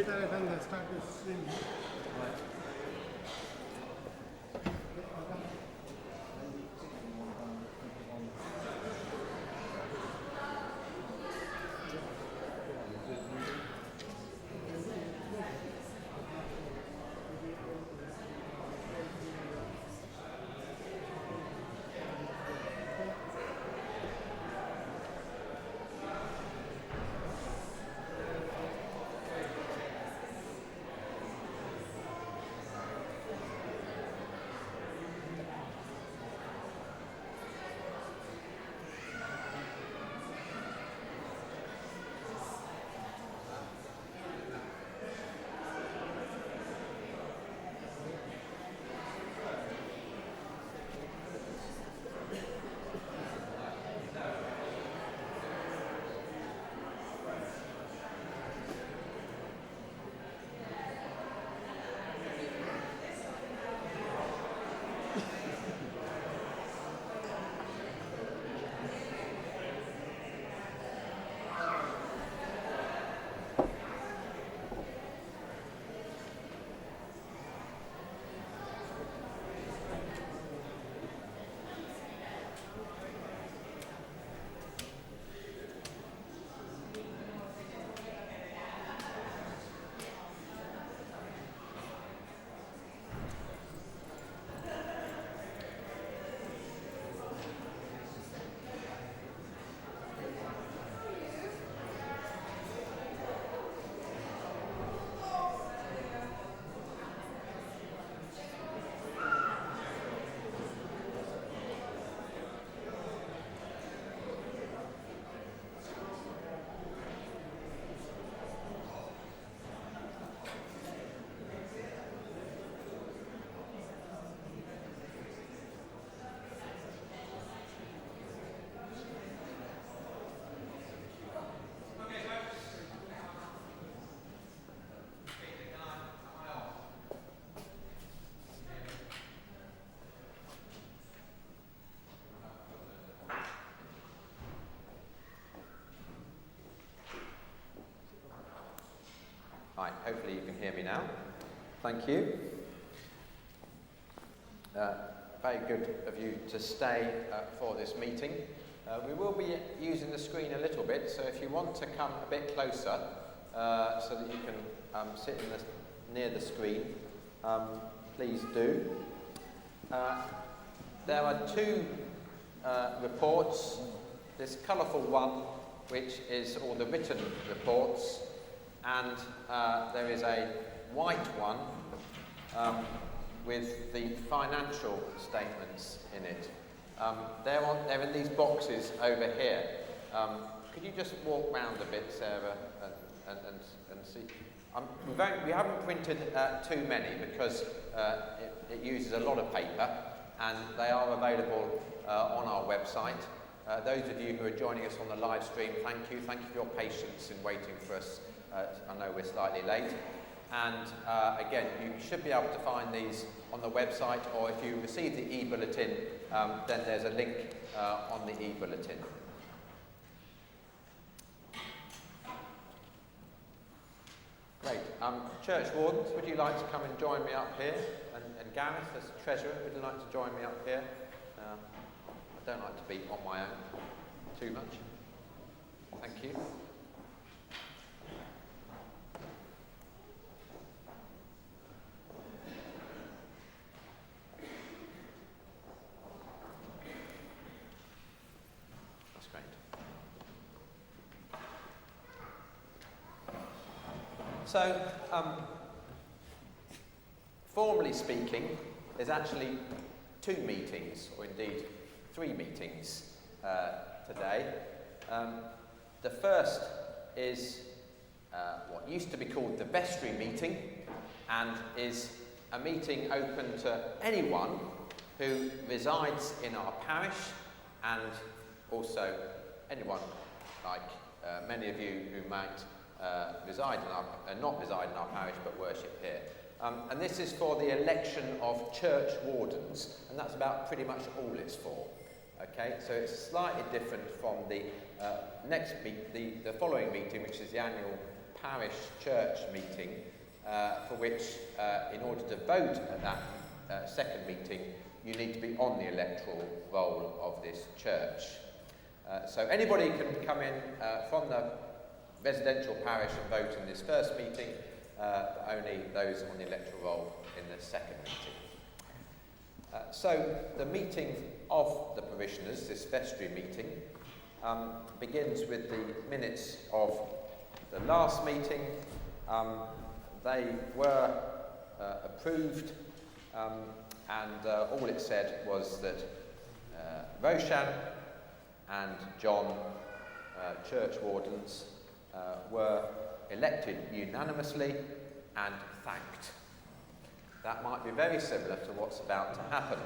hit and then start to swing. Right, hopefully you can hear me now. Thank you. Very good of you to stay for this meeting. We will be using the screen a little bit, so if you want to come a bit closer so that you can sit near the screen, please do. There are two reports. This colourful one, which is all the written reports, and there is a white one with the financial statements in it. They're in these boxes over here. Could you just walk round a bit, Sarah, and see? We haven't printed too many because it uses a lot of paper, and they are available on our website. Those of you who are joining us on the live stream, thank you. Thank you for your patience in waiting for us. I know we're slightly late. And again, you should be able to find these on the website, or if you receive the e-bulletin, then there's a link on the e-bulletin. Great. Church wardens, would you like to come and join me up here? And Gareth, as treasurer, would you like to join me up here? I don't like to be on my own too much. Thank you. That's great. So, formally speaking, there's actually 2 meetings, or indeed 3 meetings today. The first is what used to be called the vestry meeting, and is a meeting open to anyone who resides in our parish, and also anyone like many of you who might not reside in our parish but worship here. And this is for the election of church wardens, and that's about pretty much all it's for. Okay, so it's slightly different from the the following meeting, which is the annual parish church meeting for which, in order to vote at that second meeting, you need to be on the electoral roll of this church. So anybody can come in from the residential parish and vote in this first meeting, but only those on the electoral roll in the second meeting. So the meeting of the parishioners, this vestry meeting, begins with the minutes of the last meeting. They were approved, and all it said was that Roshan and John, church wardens, were elected unanimously and thanked. That might be very similar to what's about to happen.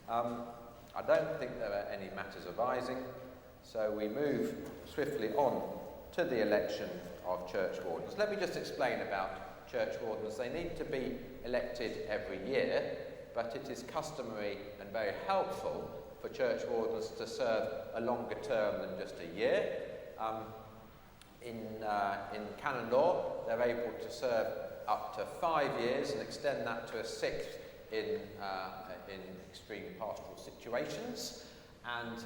I don't think there are any matters arising, so we move swiftly on to the election of church wardens. Let me just explain about church wardens. They need to be elected every year, but it is customary and very helpful for church wardens to serve a longer term than just a year. In canon law, they're able to serve up to 5 years and extend that to a sixth in extreme pastoral situations, and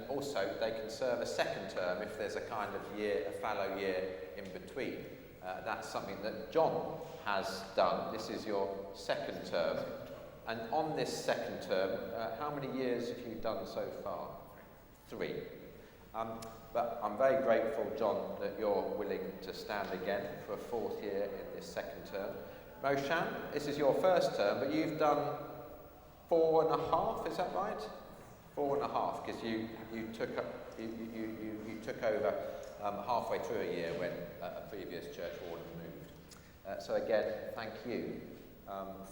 also they can serve a second term if there's a kind of year, a fallow year in between. That's something that John has done. This is your second term, and on this second term, how many years have you done so far? 3. But I'm very grateful, John, that you're willing to stand again for a 4th year in this second term. Roshan, this is your first term, but you've done 4.5, is that right? 4.5, because you took over halfway through a year when a previous church warden moved. So again, thank you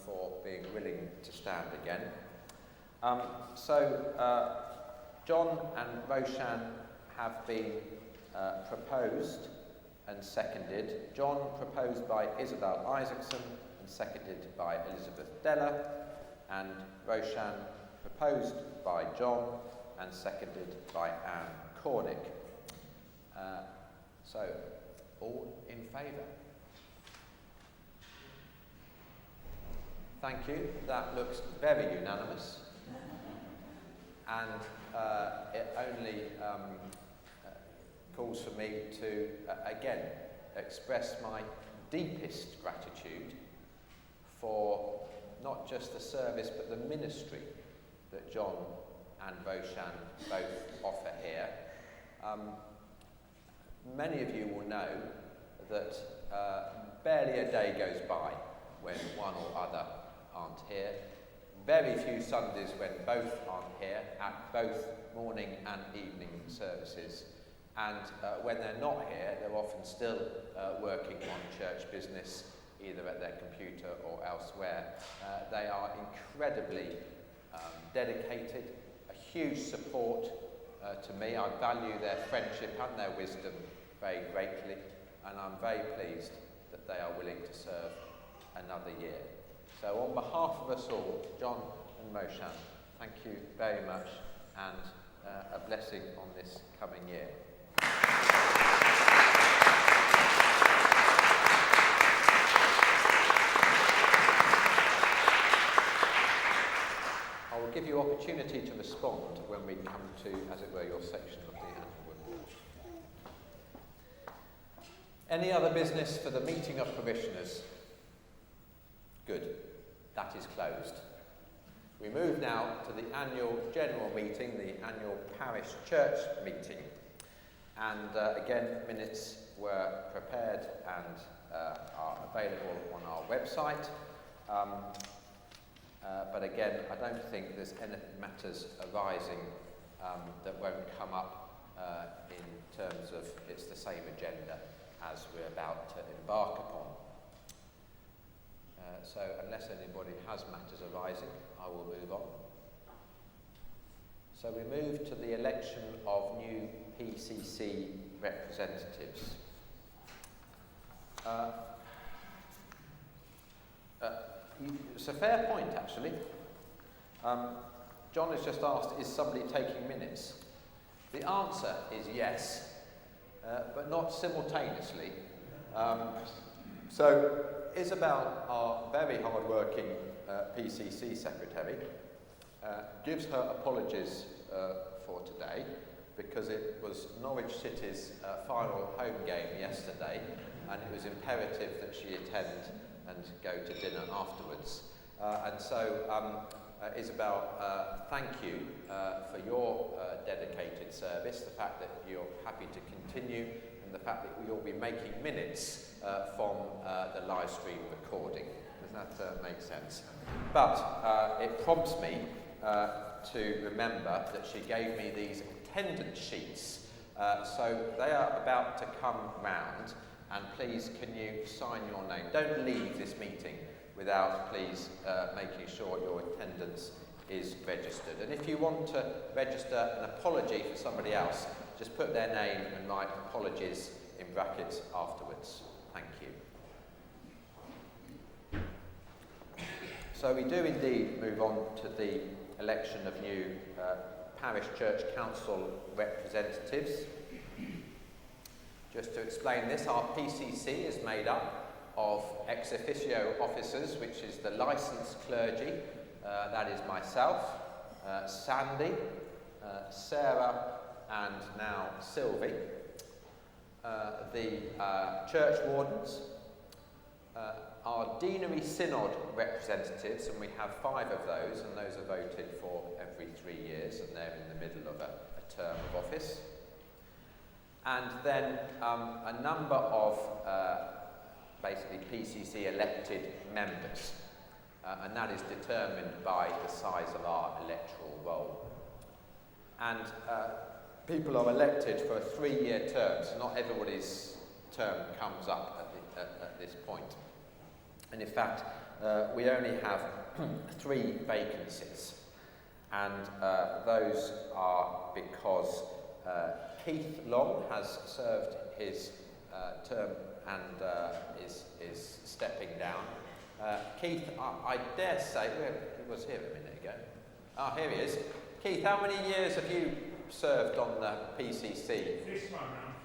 for being willing to stand again. John and Roshan have been proposed and seconded. John proposed by Isabel Isaacson and seconded by Elizabeth Deller, and Roshan proposed by John and seconded by Anne Cornick. So, all in favour? Thank you. That looks very unanimous. And it only calls for me to, again, express my deepest gratitude for not just the service but the ministry that John and Roshan both offer here. Many of you will know that barely a day goes by when one or other aren't here. Very few Sundays when both aren't here at both morning and evening services. And when they're not here, they're often still working on church business, either at their computer or elsewhere. They are incredibly dedicated, a huge support to me. I value their friendship and their wisdom very greatly, and I'm very pleased that they are willing to serve another year. So on behalf of us all, John and Roshan, thank you very much, and a blessing on this coming year. I will give you opportunity to respond when we come to, as it were, your section of the annual report. Any other business for the meeting of parishioners? Good. That is closed. We move now to the annual general meeting, the annual parish church meeting. And again, minutes were prepared and are available on our website. But again, I don't think there's any matters arising that won't come up in terms of it's the same agenda as we're about to embark upon. So unless anybody has matters arising, I will move on. So we move to the election of new PCC representatives. It's a fair point, actually. John has just asked, is somebody taking minutes? The answer is yes. but not simultaneously. So Isabel, our very hard-working PCC secretary, gives her apologies for today because it was Norwich City's final home game yesterday, and it was imperative that she attend and go to dinner afterwards. Isabel, thank you for your dedicated service, the fact that you're happy to continue, and the fact that you'll be making minutes from the live stream recording. Does that make sense? But it prompts me to remember that she gave me these attendance sheets. So they are about to come round, and please can you sign your name? Don't leave this meeting without please making sure your attendance is registered. And if you want to register an apology for somebody else, just put their name and write apologies in brackets afterwards. Thank you. So we do indeed move on to the election of new Parish Church Council representatives. Just to explain this, our PCC is made up of ex officio officers, which is the licensed clergy. That is myself, Sandy, Sarah, and now Sylvie. The church wardens, our deanery synod representatives, and we have 5 of those, and those are voted for every 3 years, and they're in the middle of a term of office. And then a number of basically PCC elected members, and that is determined by the size of our electoral roll. And people are elected for a 3-year term, so not everybody's term comes up at this point. And in fact, we only have 3 vacancies, and those are because Keith Long has served his term and is stepping down. Keith, I dare say, he was here a minute ago. Ah, here he is. Keith, how many years have you served on the PCC? This one around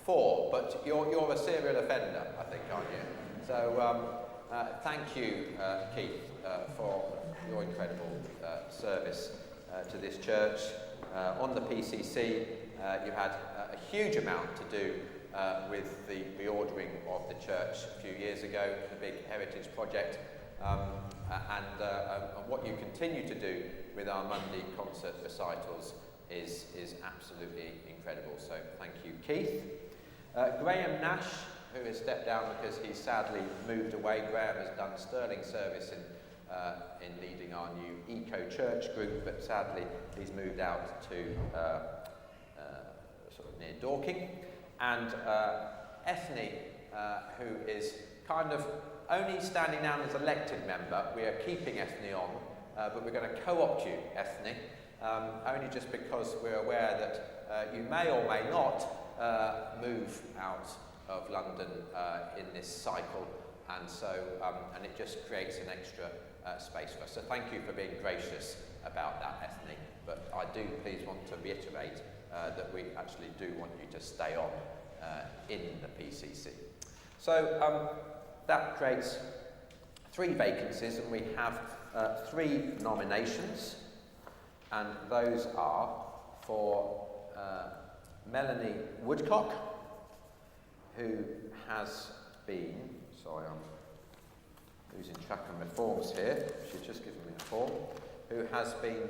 4, but you're a serial offender, I think, aren't you? So thank you, Keith, for your incredible service to this church. On the PCC, you had a huge amount to do with the reordering of the church a few years ago, the big heritage project, and what you continue to do with our Monday concert recitals is absolutely incredible. So thank you, Keith. Graham Nash, who has stepped down because he's sadly moved away. Graham has done sterling service in leading our new Eco Church group, but sadly he's moved out to sort of near Dorking. And Ethne, who is kind of only standing down as elected member. We are keeping Ethne on, but we're going to co-opt you, Ethne, only just because we're aware that you may or may not move out of London in this cycle, and so and it just creates an extra space for us. So thank you for being gracious about that, Ethne. But I do please want to reiterate that we actually do want you to stay on in the PCC. So that creates 3 vacancies, and we have 3 nominations, and those are for Melanie Woodcock, who has been, sorry I'm losing track of my forms here, she's just given me a form, who has been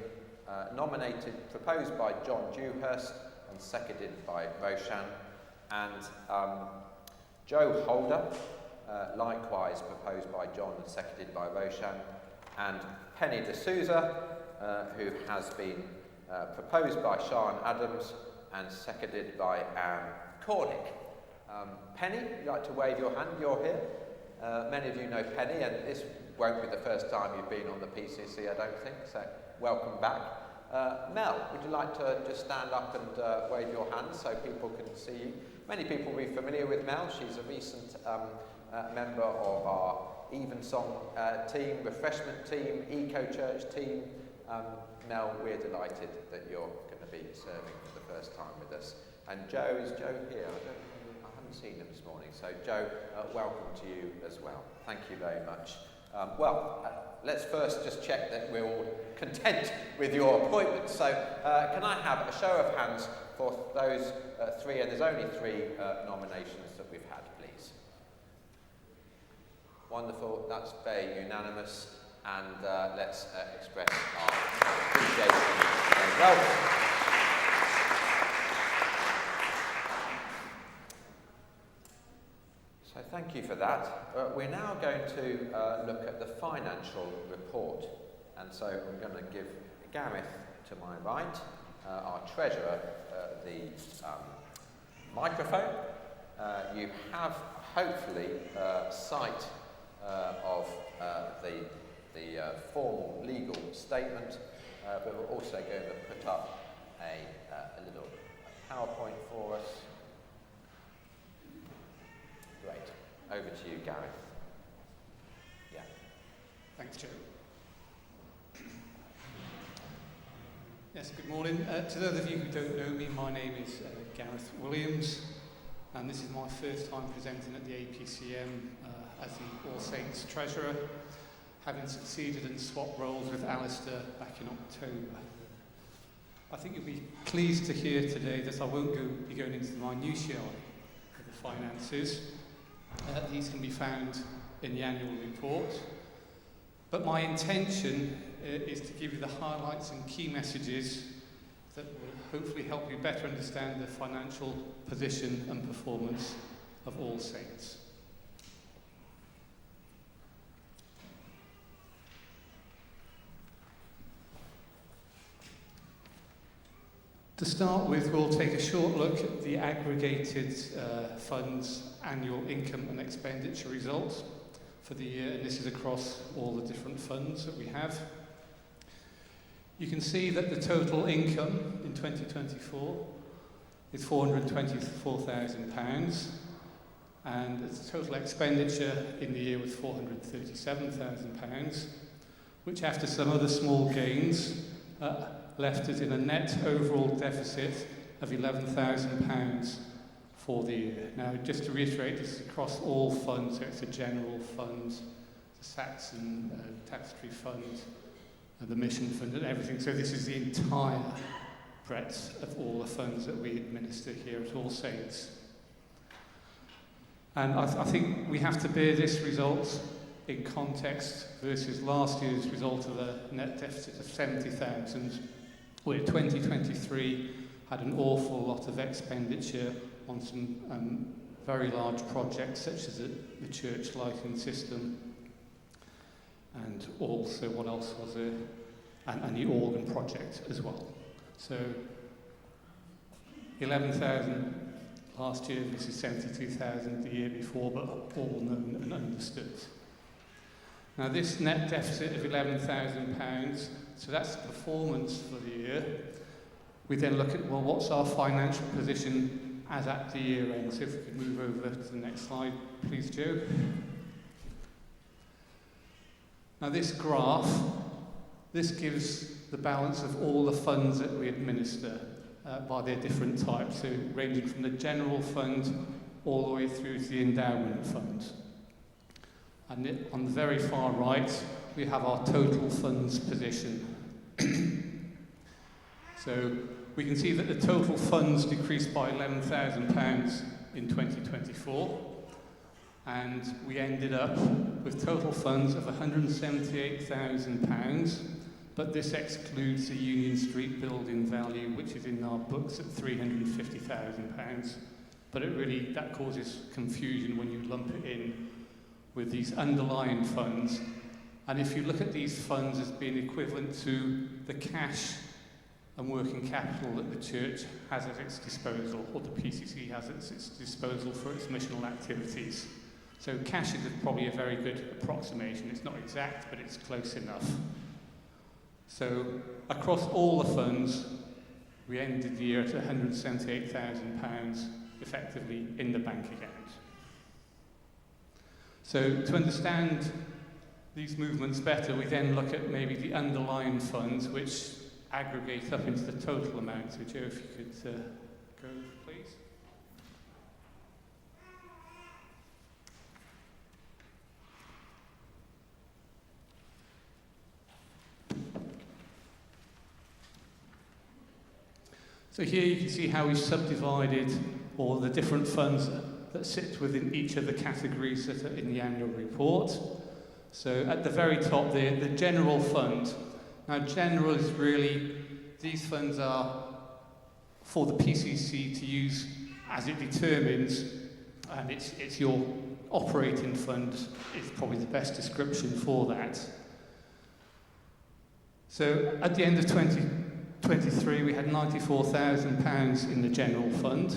nominated, proposed by John Dewhurst and seconded by Roshan, and Joe Holder, likewise proposed by John and seconded by Roshan, and Penny D'Souza, who has been proposed by Sean Adams and seconded by Anne Cornick. Penny, would you like to wave your hand? You're here. Many of you know Penny, and this won't be the first time you've been on the PCC, I don't think, so welcome back. Mel, would you like to just stand up and wave your hand so people can see you? Many people will be familiar with Mel. She's a recent member of our Evensong team, refreshment team, Eco Church team. Mel, we're delighted that you're going to be serving for the first time with us. And Joe, is Joe here? I haven't seen him this morning. So Joe, welcome to you as well. Thank you very much. Let's first just check that we're all content with your appointment. So can I have a show of hands for those three, and there's only three nominations that we've had, please. Wonderful, that's very unanimous, and let's express our appreciation and welcome. So thank you for that. We're now going to look at the financial report, and so I'm going to give Gareth to my right, our treasurer, the microphone. You have hopefully sight of the formal legal statement, but we're also going to put up a little PowerPoint for us. Great. Over to you, Gareth. Yeah. Thanks, Joe. Yes, good morning. To those of you who don't know me, my name is Gareth Williams, and this is my first time presenting at the APCM as the All Saints Treasurer, having succeeded and swapped roles with Alistair back in October. I think you'll be pleased to hear today that I won't be going into the minutiae of the finances. These can be found in the annual report. But my intention is to give you the highlights and key messages that will hopefully help you better understand the financial position and performance of All Saints. To start with, we'll take a short look at the aggregated funds annual income and expenditure results for the year, and this is across all the different funds that we have. You can see that the total income in 2024 is £424,000, and the total expenditure in the year was £437,000, which, after some other small gains, left us in a net overall deficit of £11,000 for the year. Now, just to reiterate, this is across all funds, so it's a general fund, the Saxon Tapestry Fund, the Mission Fund, and everything. So this is the entire breadth of all the funds that we administer here at All Saints. And I think we have to bear this result in context versus last year's result of a net deficit of 70,000, where 2023 had an awful lot of expenditure on some very large projects such as the church lighting system, and also what else was there, and the organ project as well. So 11,000 last year, this is 72,000 the year before, but all known and understood. Now, this net deficit of £11,000, so that's the performance for the year. We then look at, well, what's our financial position as at the year end? So if we could move over to the next slide, please, Joe. Now, this graph, this gives the balance of all the funds that we administer by their different types, so ranging from the general fund all the way through to the endowment fund. And on the very far right, we have our total funds position. So we can see that the total funds decreased by £11,000 in 2024, and we ended up with total funds of £178,000, but this excludes the Union Street building value, which is in our books at £350,000. But that causes confusion when you lump it in with these underlying funds. And if you look at these funds as being equivalent to the cash and working capital that the church has at its disposal, or the PCC has at its disposal for its missional activities. So cash is probably a very good approximation. It's not exact, but it's close enough. So across all the funds, we ended the year at £178,000 effectively in the bank account. So to understand these movements better, we then look at maybe the underlying funds, which aggregate up into the total amount. So Joe, if you could code, please. So here you can see how we've subdivided all the different funds that sit within each of the categories that are in the annual report. So at the very top there, the general fund. Now general is really, these funds are for the PCC to use as it determines, and it's your operating fund is probably the best description for that. So at the end of 2023 we had £94,000 in the general fund,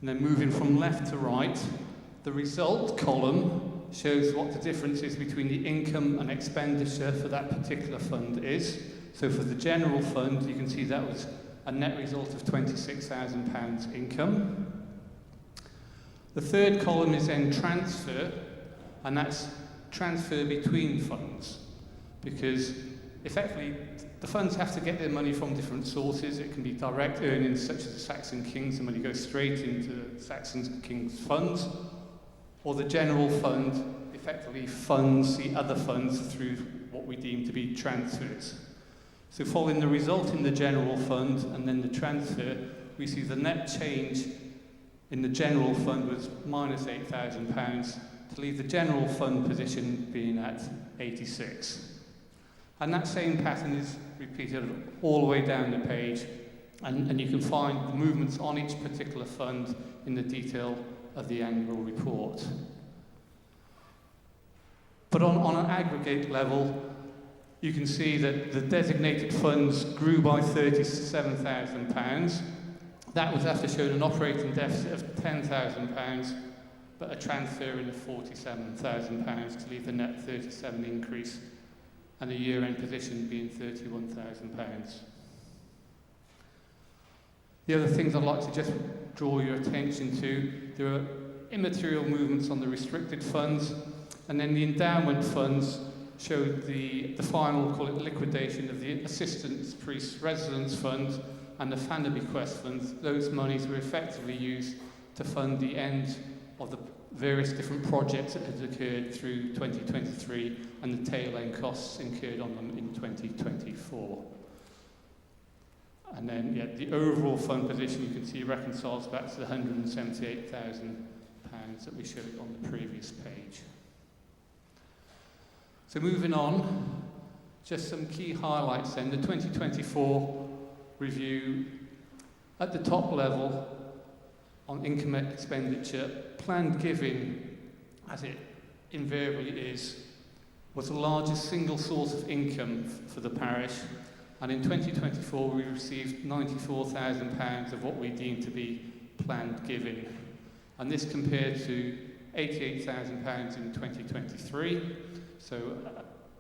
and then moving from left to right, the result column shows what the difference is between the income and expenditure for that particular fund is. So for the general fund you can see that was a net result of £26,000 income. The third column is then transfer, and that's transfer between funds, because effectively the funds have to get their money from different sources. It can be direct earnings such as the Saxon Kings, the money goes straight into Saxon Kings funds, or the general fund effectively funds the other funds through what we deem to be transfers. So following the result in the general fund and then the transfer, we see the net change in the general fund was minus £8,000 to leave the general fund position being at 86. And that same pattern is repeated all the way down the page, and you can find the movements on each particular fund in the detail of the annual report. But on an aggregate level, you can see that the designated funds grew by £37,000. That was after showing an operating deficit of £10,000, but a transfer in of £47,000 to leave the net 37 increase, and the year-end position being £31,000. The other things I'd like to just draw your attention to, there are immaterial movements on the restricted funds, and then the endowment funds showed the final, call it liquidation, of the Assistant Priest Residence Fund and the Fan Bequest Funds. Those monies were effectively used to fund the end of the various different projects that had occurred through 2023 and the tail end costs incurred on them in 2024. And then, the overall fund position you can see reconciles back to the £178,000 that we showed on the previous page. So moving on, just some key highlights then. The 2024 review, at the top level on income and expenditure, planned giving, as it invariably is, was the largest single source of income for the parish, and in 2024 we received £94,000 of what we deem to be planned giving, and this compared to £88,000 in 2023, so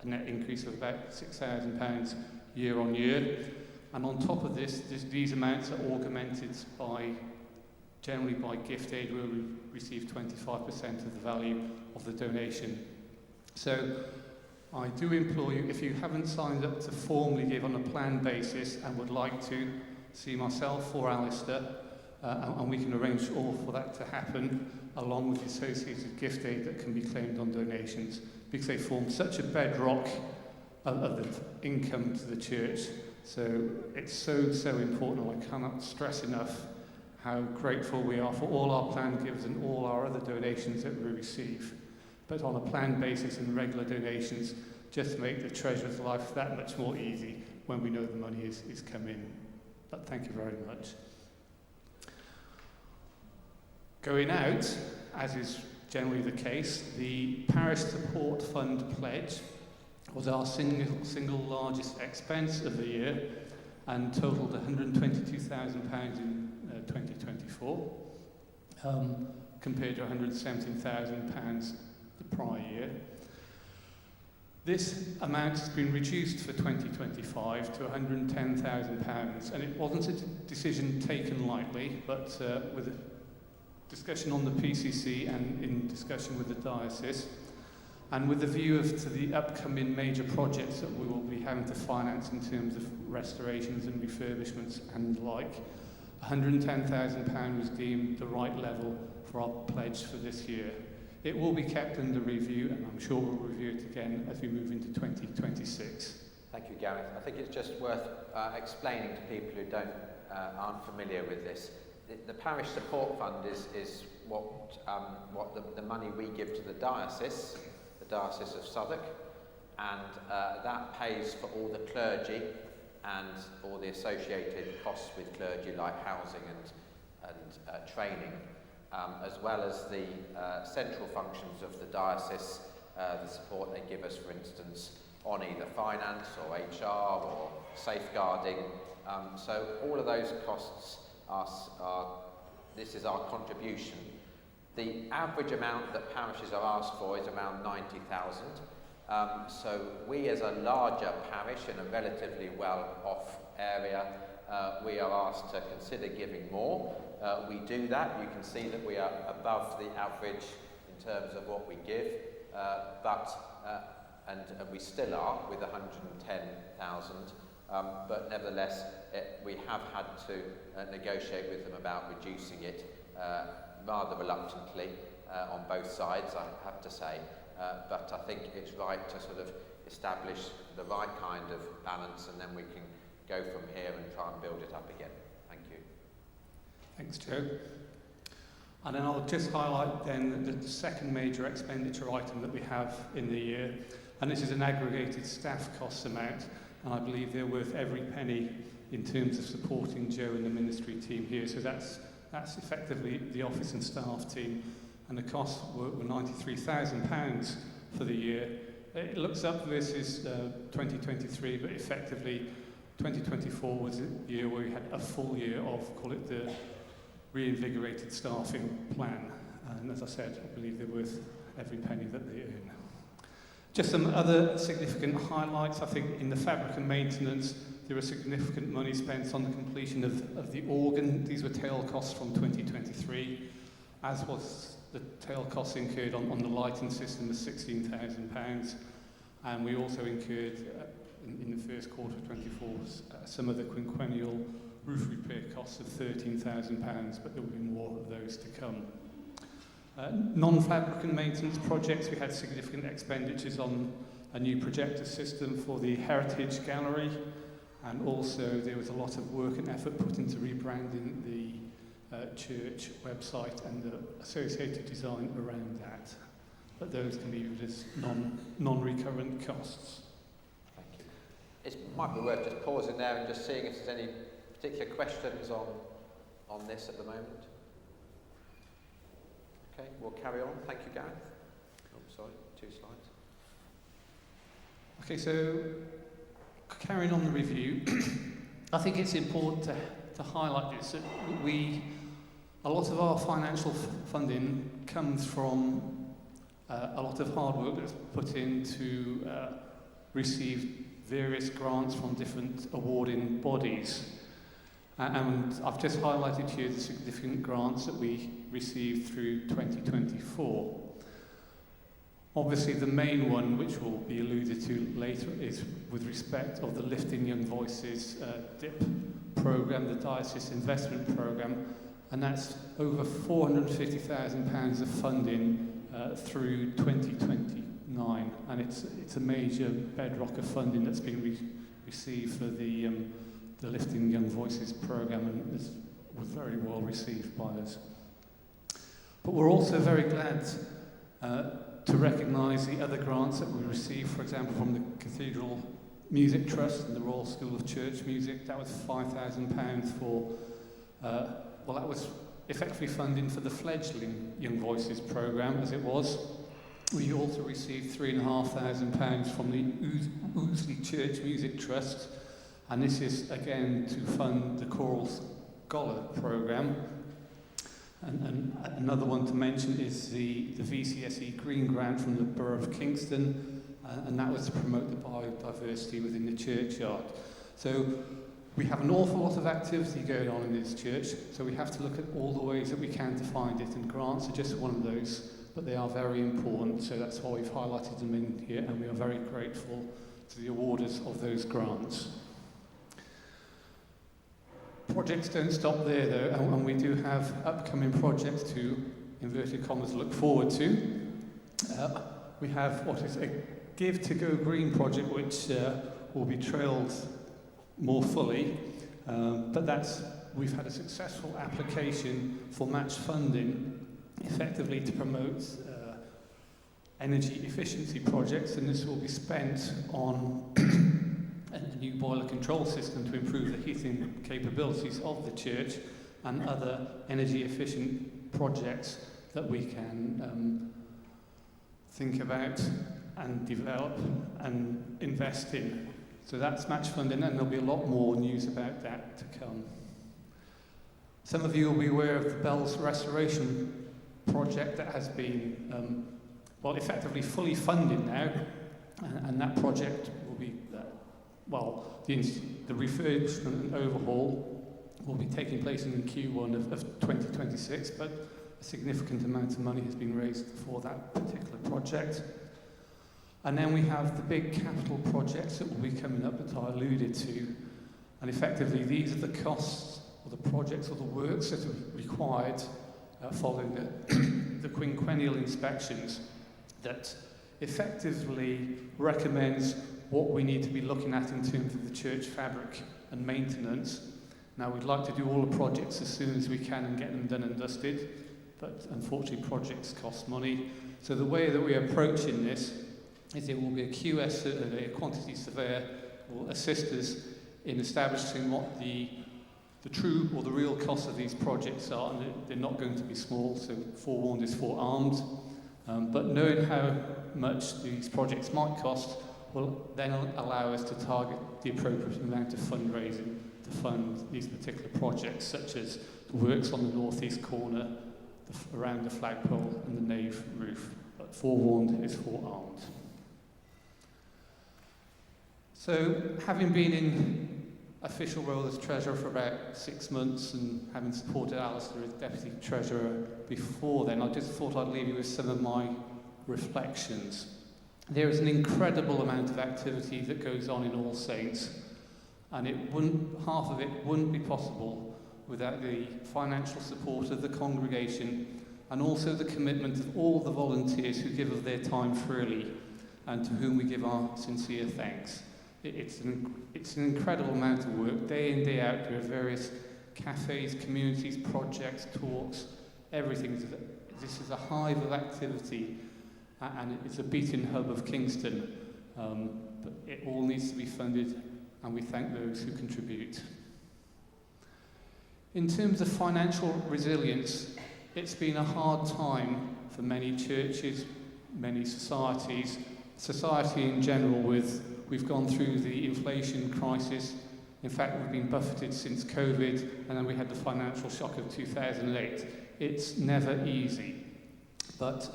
a net increase of about £6,000 year on year. And on top of this, these amounts are augmented generally by gift aid, where we receive 25% of the value of the donation. So I do implore you, if you haven't signed up to formally give on a planned basis and would like to, see myself or Alistair, and we can arrange all for that to happen, along with the associated gift aid that can be claimed on donations, because they form such a bedrock of the income to the church. So it's so important, and I cannot stress enough how grateful we are for all our planned givers and all our other donations that we receive. But on a planned basis and regular donations, just make the treasurer's life that much more easy when we know the money is come in. But thank you very much. Going out, as is generally the case, the Parish Support Fund pledge was our single largest expense of the year and totalled £122,000 in 2024, compared to £117,000 the prior year. This amount has been reduced for 2025 to £110,000, and it wasn't a decision taken lightly, but with a discussion on the PCC and in discussion with the diocese, and with the view to the upcoming major projects that we will be having to finance in terms of restorations and refurbishments and the like, £110,000 was deemed the right level for our pledge for this year. It will be kept under review, and I'm sure we'll review it again as we move into 2026. Thank you, Gareth. I think it's just worth explaining to people who aren't familiar with this. The parish support fund is what the money we give to the Diocese of Southwark, and that pays for all the clergy and all the associated costs with clergy, like housing and training, as well as the central functions of the diocese, the support they give us, for instance, on either finance or HR or safeguarding. So all of those costs this is our contribution. The average amount that parishes are asked for is around 90,000. So we, as a larger parish in a relatively well-off area, we are asked to consider giving more. We do that. You can see that we are above the average in terms of what we give, and we still are with 110,000. But nevertheless, we have had to negotiate with them about reducing it rather reluctantly on both sides, I have to say. But I think it's right to sort of establish the right kind of balance, and then we can go from here and try and build it up again. Thank you. Thanks, Joe. And then I'll just highlight then the second major expenditure item that we have in the year, and this is an aggregated staff costs amount, and I believe they're worth every penny in terms of supporting Joe and the ministry team here. So that's effectively the office and staff team, and the costs were £93,000 for the year. It looks up versus 2023, but effectively 2024 was a year where we had a full year of, call it the reinvigorated staffing plan. And as I said, I believe they're worth every penny that they earn. Just some other significant highlights. I think in the fabric and maintenance, there was significant money spent on the completion of the organ. These were tail costs from 2023, as was the tail costs incurred on the lighting system of £16,000. And we also incurred, in the first quarter of 24, some of the quinquennial roof repair costs of £13,000, but there will be more of those to come. Non-fabric and maintenance projects, we had significant expenditures on a new projector system for the Heritage Gallery, and also there was a lot of work and effort put into rebranding the church website and the associated design around that. But those can be viewed as non-recurrent costs. Thank you. It might be worth just pausing there and just seeing if there's any particular questions on this at the moment. Okay, we'll carry on. Thank you, Gareth. Oh, sorry, 2 slides. Okay, so carrying on the review, I think it's important to highlight this. That a lot of our financial funding comes from a lot of hard work that's put in to receive various grants from different awarding bodies. And I've just highlighted here the significant grants that we received through 2024. Obviously, the main one, which will be alluded to later, is with respect of the Lifting Young Voices DIP programme, the Diocese Investment Programme, and that's over £450,000 of funding through 2029, and it's a major bedrock of funding that's been received for the Lifting Young Voices programme, and was very well received by us. But we're also very glad to recognise the other grants that we received, for example, from the Cathedral Music Trust and the Royal School of Church Music. That was £5,000 for, that was effectively funding for the fledgling Young Voices programme, as it was. We also received £3,500 from the Ousley Church Music Trust, and this is again to fund the Choral Scholar programme. And another one to mention is the VCSE Green Grant from the Borough of Kingston, and that was to promote the biodiversity within the churchyard. So we have an awful lot of activity going on in this church, so we have to look at all the ways that we can to find it, and grants are just one of those, but they are very important, so that's why we've highlighted them in here, and we are very grateful to the awarders of those grants. Projects don't stop there though, and we do have upcoming projects to, inverted commas, look forward to. We have what is a Give to Go Green project, which will be trailed more fully, but we've had a successful application for match funding, effectively to promote energy efficiency projects, and this will be spent on a new boiler control system to improve the heating capabilities of the church and other energy efficient projects that we can think about and develop and invest in. So that's match funding, and there'll be a lot more news about that to come. Some of you will be aware of the Bells Restoration project that has been, effectively fully funded now, and that project will be, the refurbishment and overhaul will be taking place in Q1 of 2026, but a significant amount of money has been raised for that particular project. And then we have the big capital projects that will be coming up that I alluded to, and effectively these are the costs or the projects or the works that are required following the quinquennial inspections that effectively recommends what we need to be looking at in terms of the church fabric and maintenance. Now, we'd like to do all the projects as soon as we can and get them done and dusted, but unfortunately projects cost money. So the way that we're approaching this is it will be a QS survey, a quantity surveyor will assist us in establishing what the true or the real cost of these projects are, and they're not going to be small, so forewarned is forearmed. But knowing how much these projects might cost will then allow us to target the appropriate amount of fundraising to fund these particular projects, such as the works on the northeast corner, around the flagpole and the nave roof. But forewarned is forearmed. So, having been in official role as Treasurer for about 6 months and having supported Alistair as Deputy Treasurer before then, I just thought I'd leave you with some of my reflections. There is an incredible amount of activity that goes on in All Saints, and half of it wouldn't be possible without the financial support of the congregation and also the commitment of all the volunteers who give of their time freely and to whom we give our sincere thanks. It's an incredible amount of work, day in, day out. There are various cafes, communities, projects, talks, everything. This is a hive of activity, and it's a beating hub of Kingston. But it all needs to be funded, and we thank those who contribute. In terms of financial resilience, it's been a hard time for many churches, many societies, society in general. We've gone through the inflation crisis. In fact, we've been buffeted since COVID, and then we had the financial shock of 2008. It's never easy. But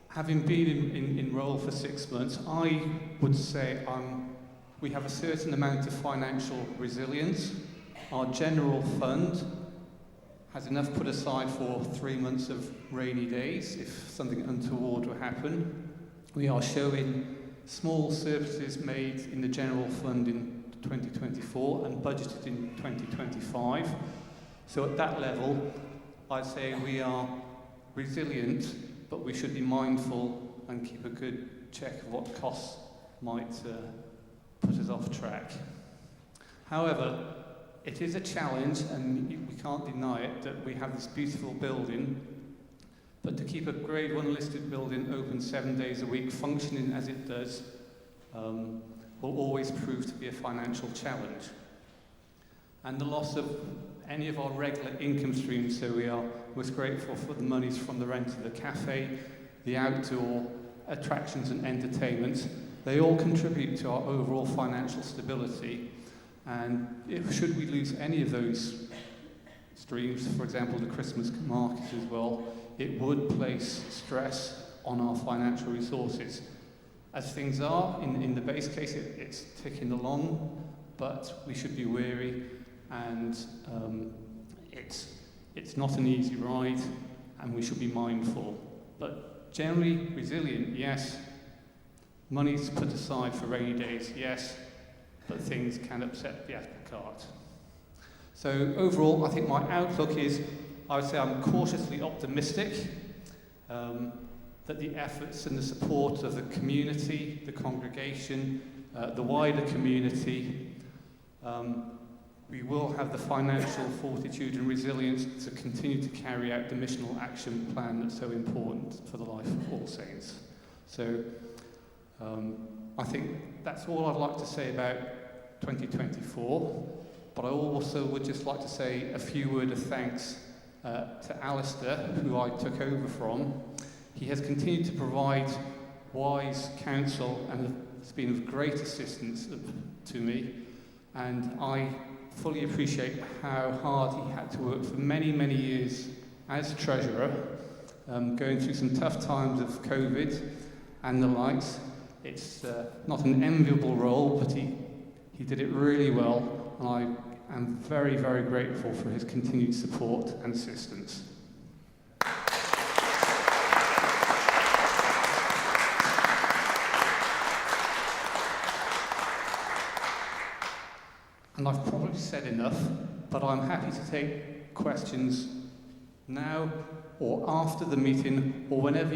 having been in role for 6 months, I would say we have a certain amount of financial resilience. Our general fund has enough put aside for 3 months of rainy days if something untoward will happen. We are showing small surpluses made in the general fund in 2024 and budgeted in 2025. So at that level, I'd say we are resilient, but we should be mindful and keep a good check of what costs might put us off track. However, it is a challenge, and we can't deny it, that we have this beautiful building, but to keep a Grade 1 listed building open 7 days a week, functioning as it does, will always prove to be a financial challenge. And the loss of any of our regular income streams, so we are most grateful for the monies from the rent of the cafe, the outdoor attractions and entertainment. They all contribute to our overall financial stability. And should we lose any of those streams, for example the Christmas market as well, it would place stress on our financial resources. As things are, in the base case, it's ticking along, but we should be wary, and it's not an easy ride, and we should be mindful. But generally resilient, yes. Money's put aside for rainy days, yes, but things can upset the apple cart. So overall, I think my outlook is, I would say I'm cautiously optimistic that the efforts and the support of the community, the congregation, the wider community, we will have the financial fortitude and resilience to continue to carry out the missional action plan that's so important for the life of All Saints. So I think that's all I'd like to say about 2024, but I also would just like to say a few words of thanks to Alistair, who I took over from. He has continued to provide wise counsel and has been of great assistance to me, and I fully appreciate how hard he had to work for many, many years as treasurer, going through some tough times of COVID and the likes. It's not an enviable role, but he did it really well, and I am very, very grateful for his continued support and assistance. And I've probably said enough, but I'm happy to take questions now or after the meeting, or whenever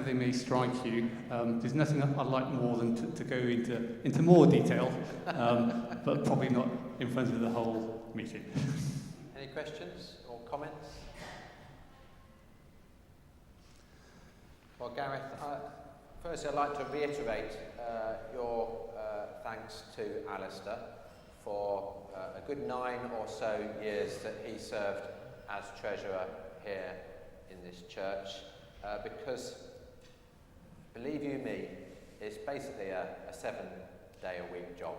they may strike you. There's nothing I'd like more than to go into more detail, but probably not in front of the whole meeting. Any questions or comments? Well, Gareth, firstly I'd like to reiterate your thanks to Alistair for a good 9 or so years that he served as treasurer here in this church, because, believe you me, it's basically a 7-day-a-week job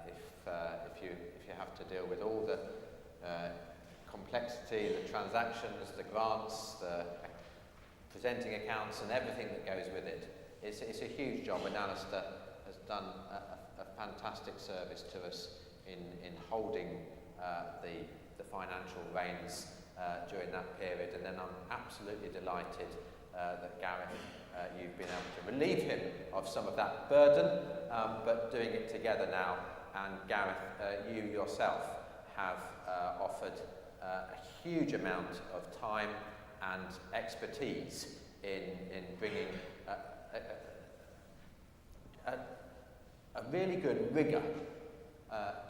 if you have to deal with all the complexity, the transactions, the grants, the presenting accounts and everything that goes with it. It's a huge job, and Alistair has done a fantastic service to us in holding the financial reins during that period, and then I'm absolutely delighted that Gareth, you've been able to relieve him of some of that burden, but doing it together now. And Gareth, you yourself have offered a huge amount of time and expertise in bringing a really good rigour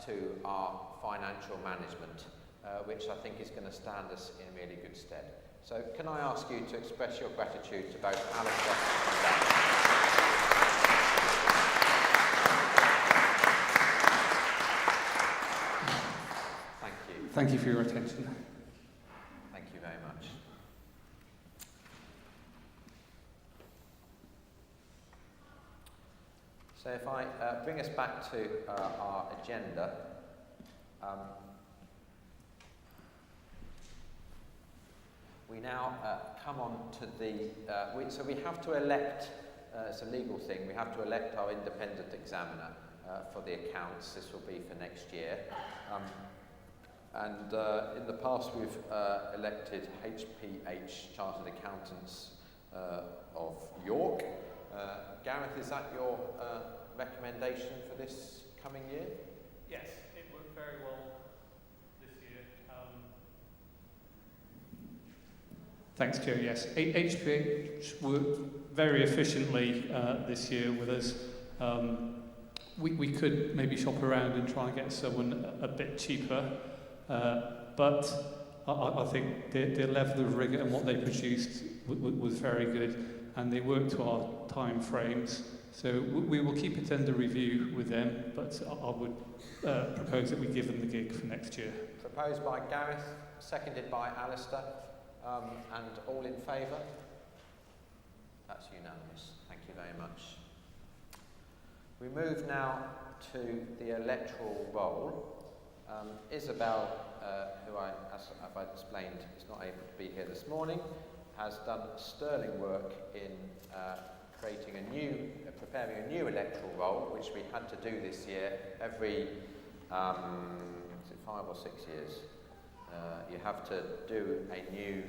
to our financial management, which I think is going to stand us in really good stead. So can I ask you to express your gratitude to both Alistair and Gareth? Thank you. Thank you for your attention. Thank you very much. So if I bring us back to our agenda, we now come on to the... so we have to elect, it's a legal thing, we have to elect our independent examiner for the accounts. This will be for next year. And in the past we've elected HPH, Chartered Accountants of York. Gareth, is that your recommendation for this coming year? Yes, it worked very well this year. Thanks, Joe. Yes, HPH worked very efficiently this year with us. We could maybe shop around and try and get someone a bit cheaper, but I think their level of rigour and what they produced was very good, and they worked to our time frames. So we will keep it under review with them, but I would propose that we give them the gig for next year. Proposed by Gareth, seconded by Alistair, and all in favour? That's unanimous. Thank you very much. We move now to the electoral roll. Isabel, who as I've explained is not able to be here this morning, has done sterling work in preparing a new electoral roll, which we had to do this year. Every, is it 5 or 6 years? You have to do a new,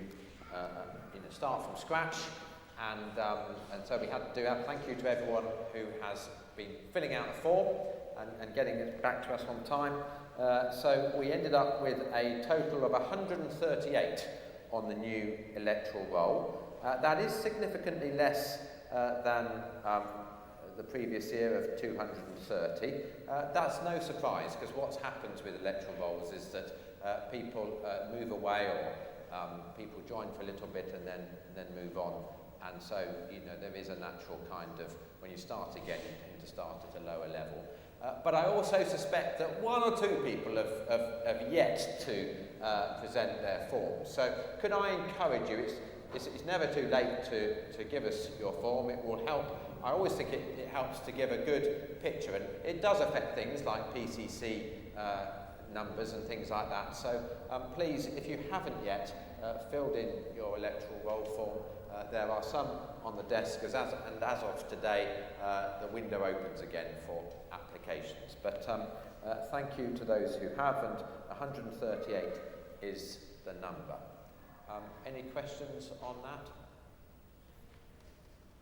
start from scratch, and so we had to do that. Thank you to everyone who has been filling out the form. and getting it back to us on time. So we ended up with a total of 138 on the new electoral roll. That is significantly less than the previous year of 230. That's no surprise, because what's happened with electoral rolls is that people move away, or people join for a little bit and then move on. And so, there is a natural kind of, when you start again, you tend to start at a lower level. But I also suspect that one or two people have yet to present their forms. So could I encourage you, it's never too late to give us your form. It will help. I always think it helps to give a good picture, and it does affect things like PCC numbers and things like that. So please, if you haven't yet filled in your electoral roll form, there are some on the desk, as of today, the window opens again for applications. But thank you to those who have, and 138 is the number. Any questions on that?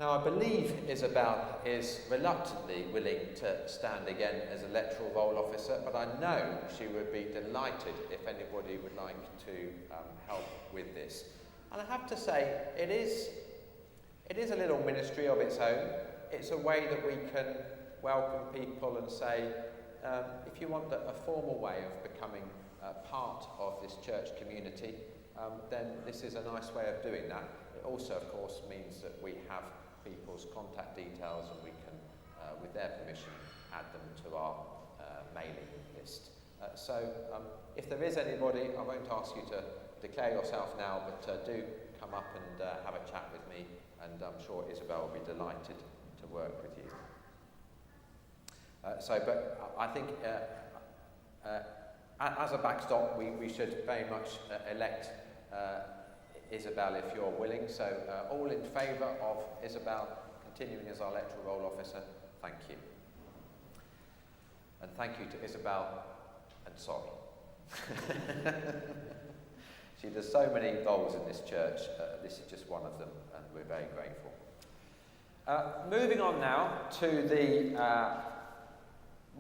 Now, I believe Isabel is reluctantly willing to stand again as electoral roll officer, but I know she would be delighted if anybody would like to help with this. And I have to say, it is a little ministry of its own. It's a way that we can welcome people and say, if you want a formal way of becoming part of this church community, then this is a nice way of doing that. It also, of course, means that we have people's contact details, and we can, with their permission, add them to our mailing list. So if there is anybody, I won't ask you to declare yourself now, but do come up and have a chat with me, and I'm sure Isabel will be delighted to work with you. But I think as a backstop, we should very much elect Isabel, if you're willing. So all in favour of Isabel continuing as our electoral roll officer, thank you. And thank you to Isabel, and sorry. She does so many roles in this church. This is just one of them, and we're very grateful. Moving on now to the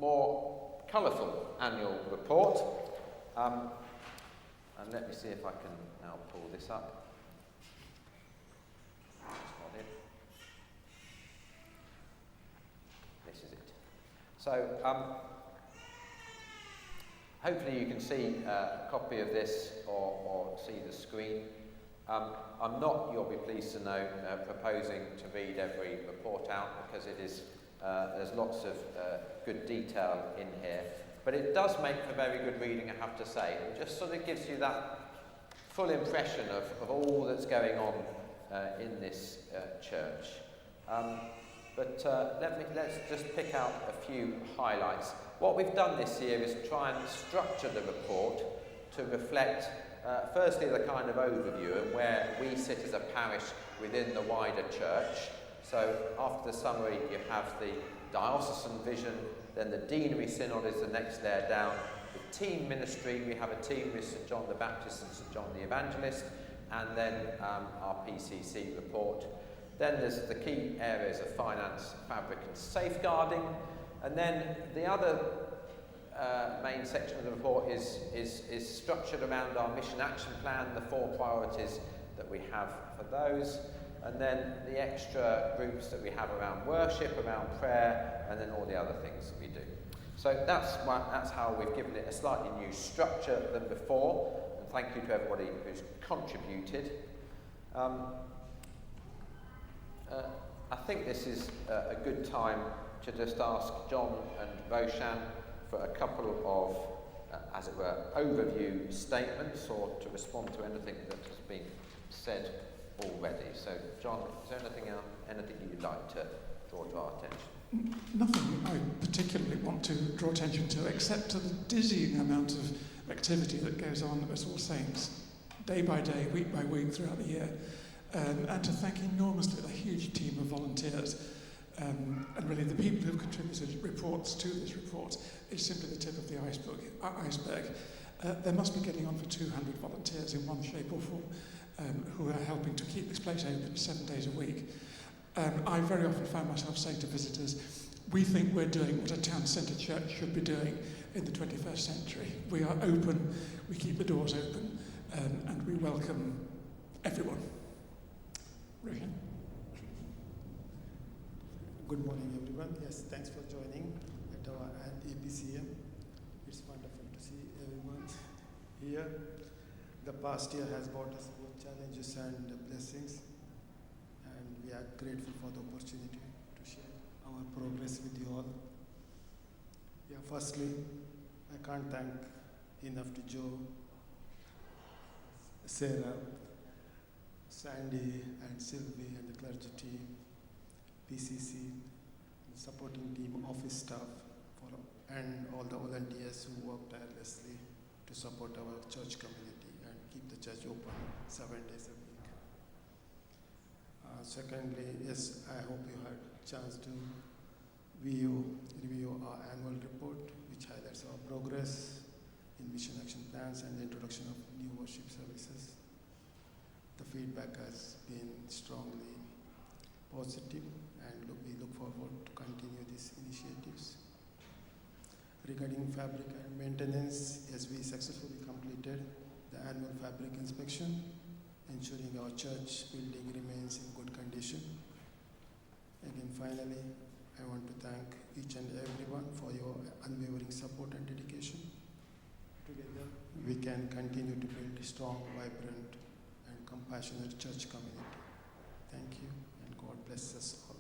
more colourful annual report. And let me see if I can now pull this up. That's not it. This is it. So, hopefully you can see a copy of this or see the screen. I'm not, you'll be pleased to know, proposing to read every report out, because it is there's lots of good detail in here. But it does make for very good reading, I have to say. It just sort of gives you that full impression of all that's going on in this church. Let's just pick out a few highlights. What we've done this year is try and structure the report to reflect, firstly, the kind of overview and where we sit as a parish within the wider church. So after the summary, you have the diocesan vision, then the deanery synod is the next layer down. The team ministry, we have a team with St John the Baptist and St John the Evangelist, and then our PCC report. Then there's the key areas of finance, fabric and safeguarding, and then the other main section of the report is structured around our mission action plan, the 4 priorities that we have for those, and then the extra groups that we have around worship, around prayer, and then all the other things that we do. So that's how we've given it a slightly new structure than before, and thank you to everybody who's contributed. I think this is a good time to just ask John and Roshan for a couple of, as it were, overview statements, or to respond to anything that has been said already. So, John, is there anything you'd like to draw to our attention? Nothing I particularly want to draw attention to, except to the dizzying amount of activity that goes on at All Saints, day by day, week by week, throughout the year, and to thank enormously the huge team of volunteers, and really the people who've contributed reports to this report is simply the tip of the iceberg. There must be getting on for 200 volunteers in one shape or form, who are helping to keep this place open 7 days a week. I very often found myself saying to visitors, We think we're doing what a town centre church should be doing in the 21st century. We are open, we keep the doors open, and we welcome everyone. Roshan? Good morning, everyone. Yes, thanks for joining at our APCM. It's wonderful to see everyone here. The past year has brought us both challenges and blessings, and we are grateful for the opportunity to share our progress with you all. Yeah, firstly, I can't thank enough to Joe, Sarah, Sandy, and Sylvie, and the clergy team, PCC, the supporting team, office staff, and all the volunteers who work tirelessly to support our church community and keep the church open 7 days a week. Secondly, yes, I hope you had a chance to review our annual report, which highlights our progress in mission action plans and the introduction of new worship services. The feedback has been strongly positive, and we look forward to continue these initiatives. Regarding fabric and maintenance, as we successfully completed the annual fabric inspection, ensuring our church building remains in good condition. Again, finally, I want to thank each and everyone for your unwavering support and dedication. Together, we can continue to build a strong, vibrant, and compassionate church community. Thank you, and God bless us all.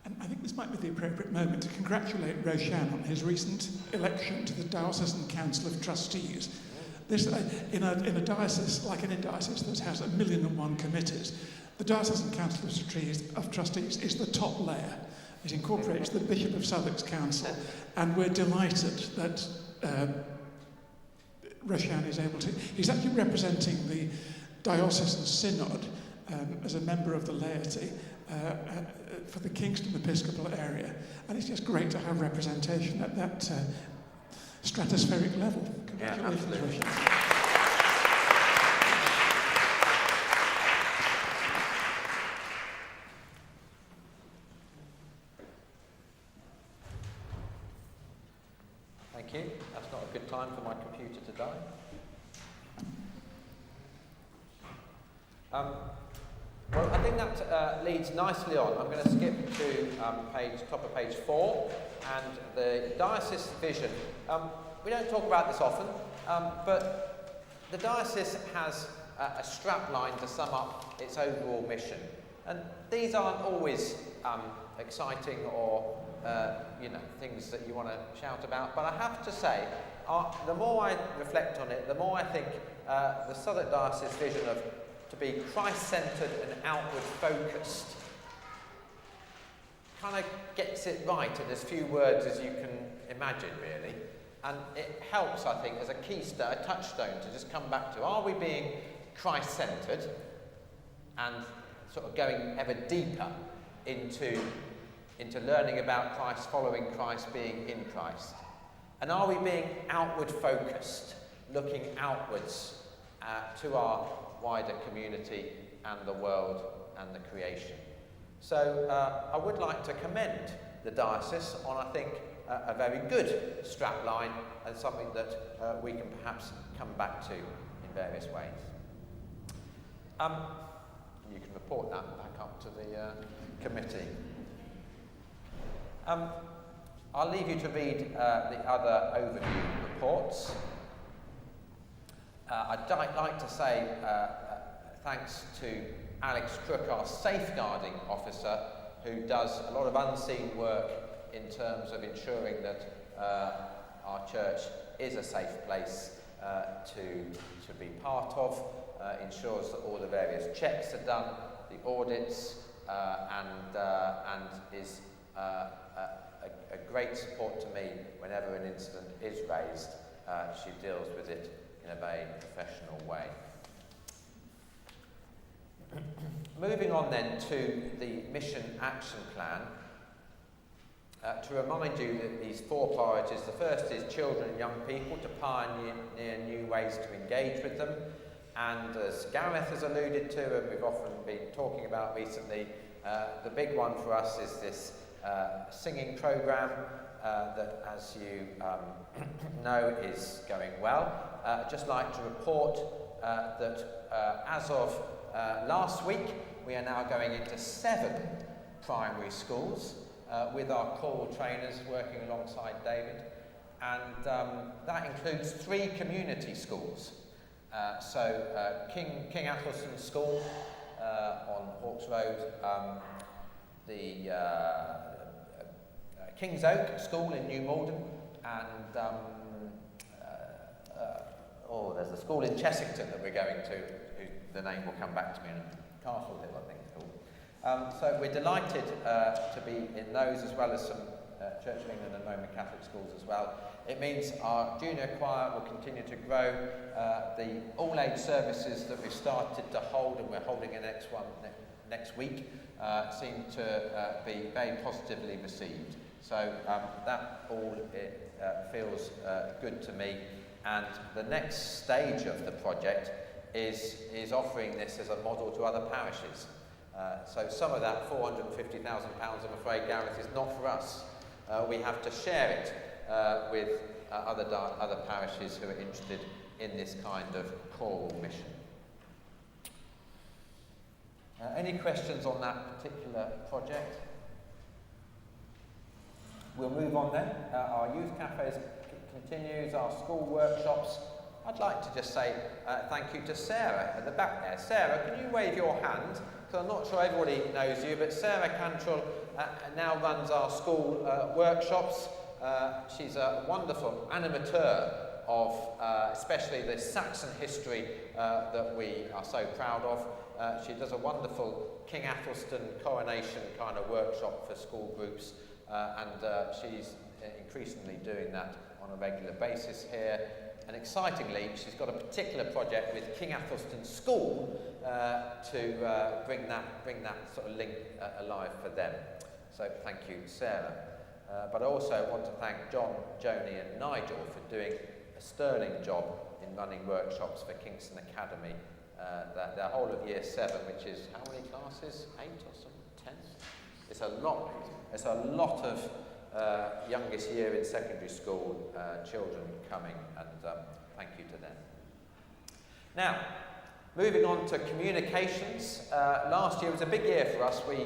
And I think this might be the appropriate moment to congratulate Roshan on his recent election to the Diocesan Council of Trustees. This, in a diocese, like any diocese that has 1,000,001 committees, the Diocesan Council of Trustees is the top layer. It incorporates the Bishop of Southwark's council, and we're delighted that Roshan is able to. He's actually representing the Diocesan Synod as a member of the laity for the Kingston Episcopal area, and it's just great to have representation at that stratospheric level. Congratulations, Roshan. Thank you. That's not a good time for my computer to die. Well, I think that leads nicely on. I'm going to skip to top of page 4, and the diocese vision. We don't talk about this often, but the diocese has a strapline to sum up its overall mission. And these aren't always exciting or things that you want to shout about. But I have to say, the more I reflect on it, the more I think the Southwark Diocese vision of to be Christ-centred and outward-focused kind of gets it right in as few words as you can imagine, really. And it helps, I think, as a keystone, a touchstone to just come back to, are we being Christ-centred and sort of going ever deeper into learning about Christ, following Christ, being in Christ? And are we being outward-focused, looking outwards to our wider community and the world and the creation? So I would like to commend the diocese on, I think, a very good strapline and something that we can perhaps come back to in various ways. You can report that back up to the committee. I'll leave you to read the other overview reports. I'd like to say thanks to Alex Crook, our safeguarding officer, who does a lot of unseen work in terms of ensuring that our church is a safe place to be part of, ensures that all the various checks are done, the audits, and is a great support to me whenever an incident is raised. She deals with it in a very professional way. Moving on then to the mission action plan. To remind you that these 4 priorities, the first is children and young people, to pioneer new ways to engage with them. And as Gareth has alluded to, and we've often been talking about recently, The big one for us is this singing programme that, as you know, is going well. I'd just like to report that as of last week, we are now going into 7 primary schools with our choral trainers working alongside David, and that includes 3 community schools. King Athelstan School on Hawks Road, the King's Oak School in New Malden, and there's a school in Chessington that we're going to, the name will come back to me, Castle Hill, I think it's called. So we're delighted to be in those, as well as some Church of England and Roman Catholic schools as well. It means our junior choir will continue to grow. The all-age services that we've started to hold, and we're holding the next one next week, seem to be very positively received. So that all feels good to me. And the next stage of the project is offering this as a model to other parishes. So some of that £450,000, I'm afraid, Gareth, is not for us. We have to share it with other parishes who are interested in this kind of choral mission. Any questions on that particular project? We'll move on then. Our youth cafes continues, our school workshops. I'd like to just say thank you to Sarah at the back there. Sarah, can you wave your hand? Because I'm not sure everybody knows you, but Sarah Cantrell now runs our school workshops. She's a wonderful animateur of especially the Saxon history that we are so proud of. She does a wonderful King Athelstan coronation kind of workshop for school groups, and she's increasingly doing that on a regular basis here. And excitingly, she's got a particular project with King Athelstan School to bring that sort of link alive for them. So thank you, Sarah. But I also want to thank John, Joni and Nigel for doing a sterling job in running workshops for Kingston Academy. The whole of Year 7, which is how many classes? 8 or something? 10? It's a lot. It's a lot of youngest year in secondary school children coming, and thank you to them. Now, moving on to communications. Last year was a big year for us. We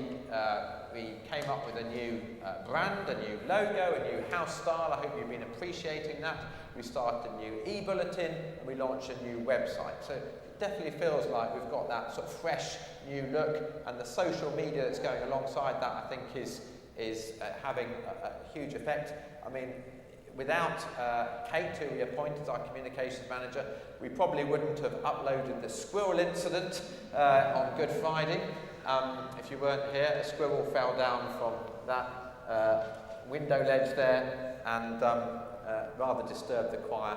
came up with a new brand, a new logo, a new house style. I hope you've been appreciating that. We started a new e-bulletin, and we launched a new website. So it definitely feels like we've got that sort of fresh new look, and the social media that's going alongside that, I think, is having a huge effect. I mean, without Kate, who we appointed as our communications manager, we probably wouldn't have uploaded the squirrel incident on Good Friday. If you weren't here, a squirrel fell down from that window ledge there and rather disturbed the choir,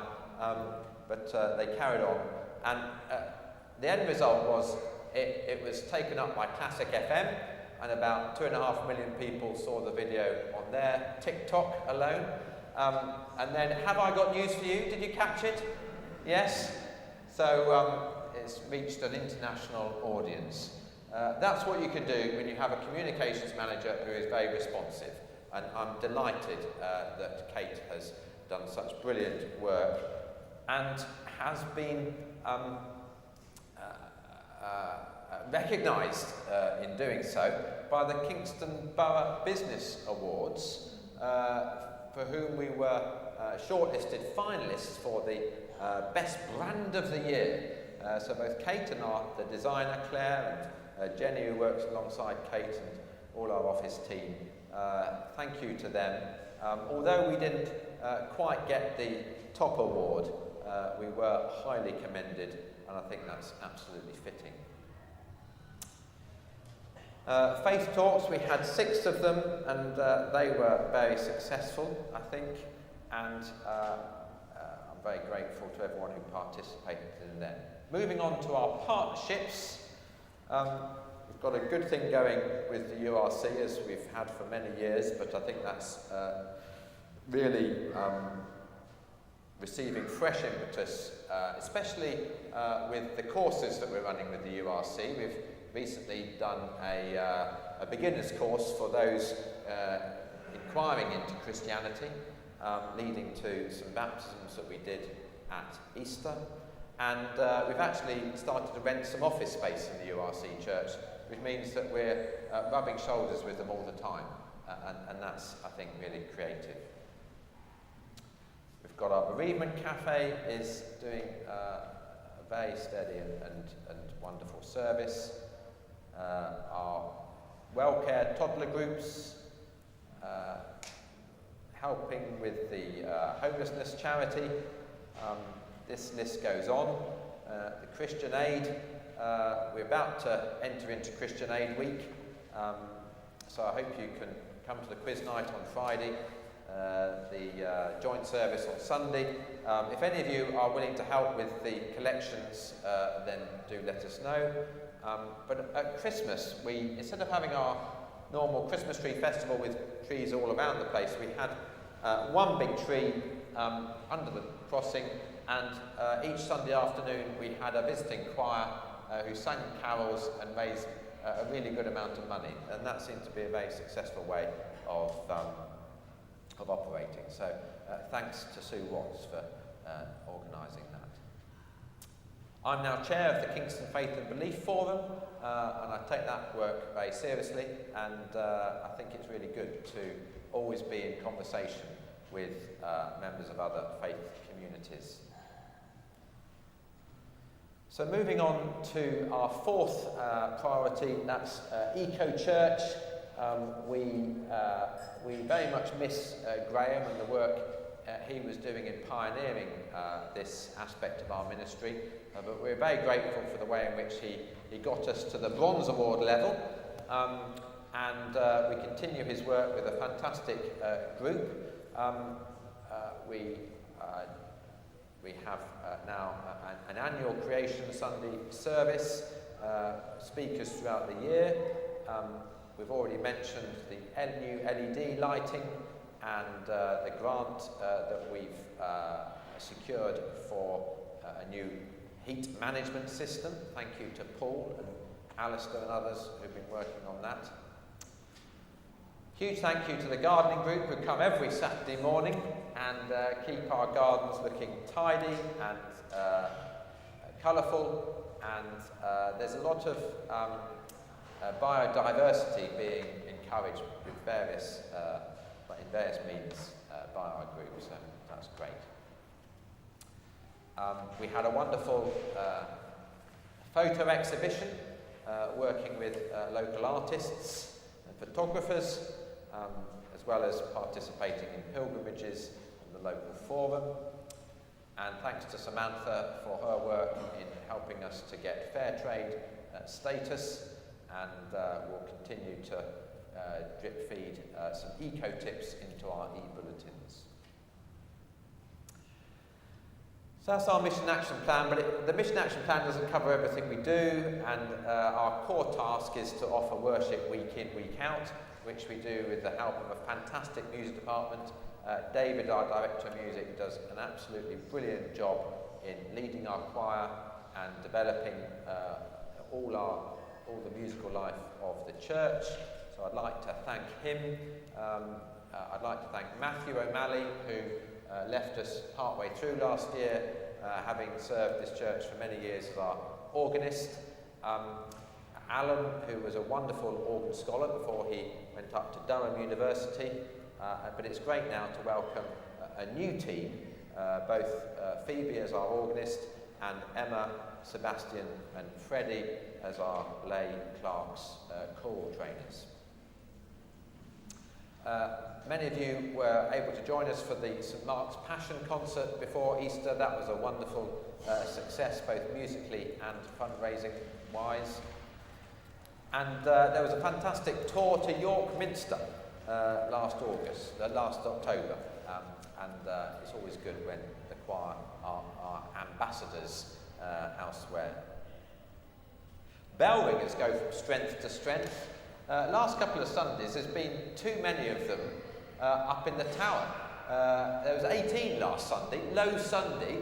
but they carried on. And the end result was it was taken up by Classic FM, and about 2.5 million people saw the video on their TikTok alone. And then, have I got news for you? Did you catch it? Yes? So it's reached an international audience. That's what you can do when you have a communications manager who is very responsive. And I'm delighted that Kate has done such brilliant work and has been recognised in doing so by the Kingston Borough Business Awards, for whom we were shortlisted finalists for the Best Brand of the Year. So both Kate and the designer Claire and Jenny, who works alongside Kate, and all our office team, thank you to them. Although we didn't quite get the top award, we were highly commended, and I think that's absolutely fitting. Faith Talks, we had 6 of them, and they were very successful, I think, and I'm very grateful to everyone who participated in them. Moving on to our partnerships, we've got a good thing going with the URC, as we've had for many years, but I think that's really receiving fresh impetus, especially with the courses that we're running with the URC. We've recently done a beginner's course for those inquiring into Christianity, leading to some baptisms that we did at Easter. And we've actually started to rent some office space in the URC church, which means that we're rubbing shoulders with them all the time. And that's, I think, really creative. We've got our bereavement cafe is doing a very steady and wonderful service. Our WellCare toddler groups, helping with the homelessness charity. This list goes on. The Christian Aid, we're about to enter into Christian Aid Week, so I hope you can come to the quiz night on Friday, the joint service on Sunday. If any of you are willing to help with the collections, then do let us know. But at Christmas, instead of having our normal Christmas tree festival with trees all around the place, we had one big tree under the crossing, and each Sunday afternoon we had a visiting choir who sang carols and raised a really good amount of money, and that seemed to be a very successful way of operating. So thanks to Sue Watts for organising that. I'm now chair of the Kingston Faith and Belief Forum, and I take that work very seriously, and I think it's really good to always be in conversation with members of other faith communities. So moving on to our fourth priority, that's eco-church. We very much miss Graham and the work he was doing in pioneering this aspect of our ministry, but we're very grateful for the way in which he got us to the Bronze Award level, and we continue his work with a fantastic group. We have now an annual Creation Sunday service, speakers throughout the year. We've already mentioned the new LED lighting and the grant that we've secured for a new heat management system. Thank you to Paul and Alistair and others who've been working on that. Huge thank you to the gardening group who come every Saturday morning and keep our gardens looking tidy and colourful, and there's a lot of biodiversity being encouraged with in various means by our group, so that's great. We had a wonderful photo exhibition working with local artists and photographers, as well as participating in pilgrimages in the local forum. And thanks to Samantha for her work in helping us to get fair trade status, and we'll continue to drip feed some eco tips into our e-bulletins. So that's our mission action plan, but the mission action plan doesn't cover everything we do, and our core task is to offer worship week in, week out, which we do with the help of a fantastic music department. David, our director of music, does an absolutely brilliant job in leading our choir and developing all the musical life of the church. So I'd like to thank him. I'd like to thank Matthew O'Malley, who left us partway through last year, having served this church for many years as our organist. Alan, who was a wonderful organ scholar before he went up to Durham University, but it's great now to welcome a new team, both Phoebe as our organist and Emma, Sebastian and Freddie as our lay clerks, choral trainers. Many of you were able to join us for the St Mark's Passion concert before Easter. That was a wonderful success, both musically and fundraising-wise. And there was a fantastic tour to York Minster last October. And it's always good when the choir are ambassadors elsewhere. Bell ringers go from strength to strength. Last couple of Sundays, there's been too many of them up in the tower. There was 18 last Sunday, low Sunday.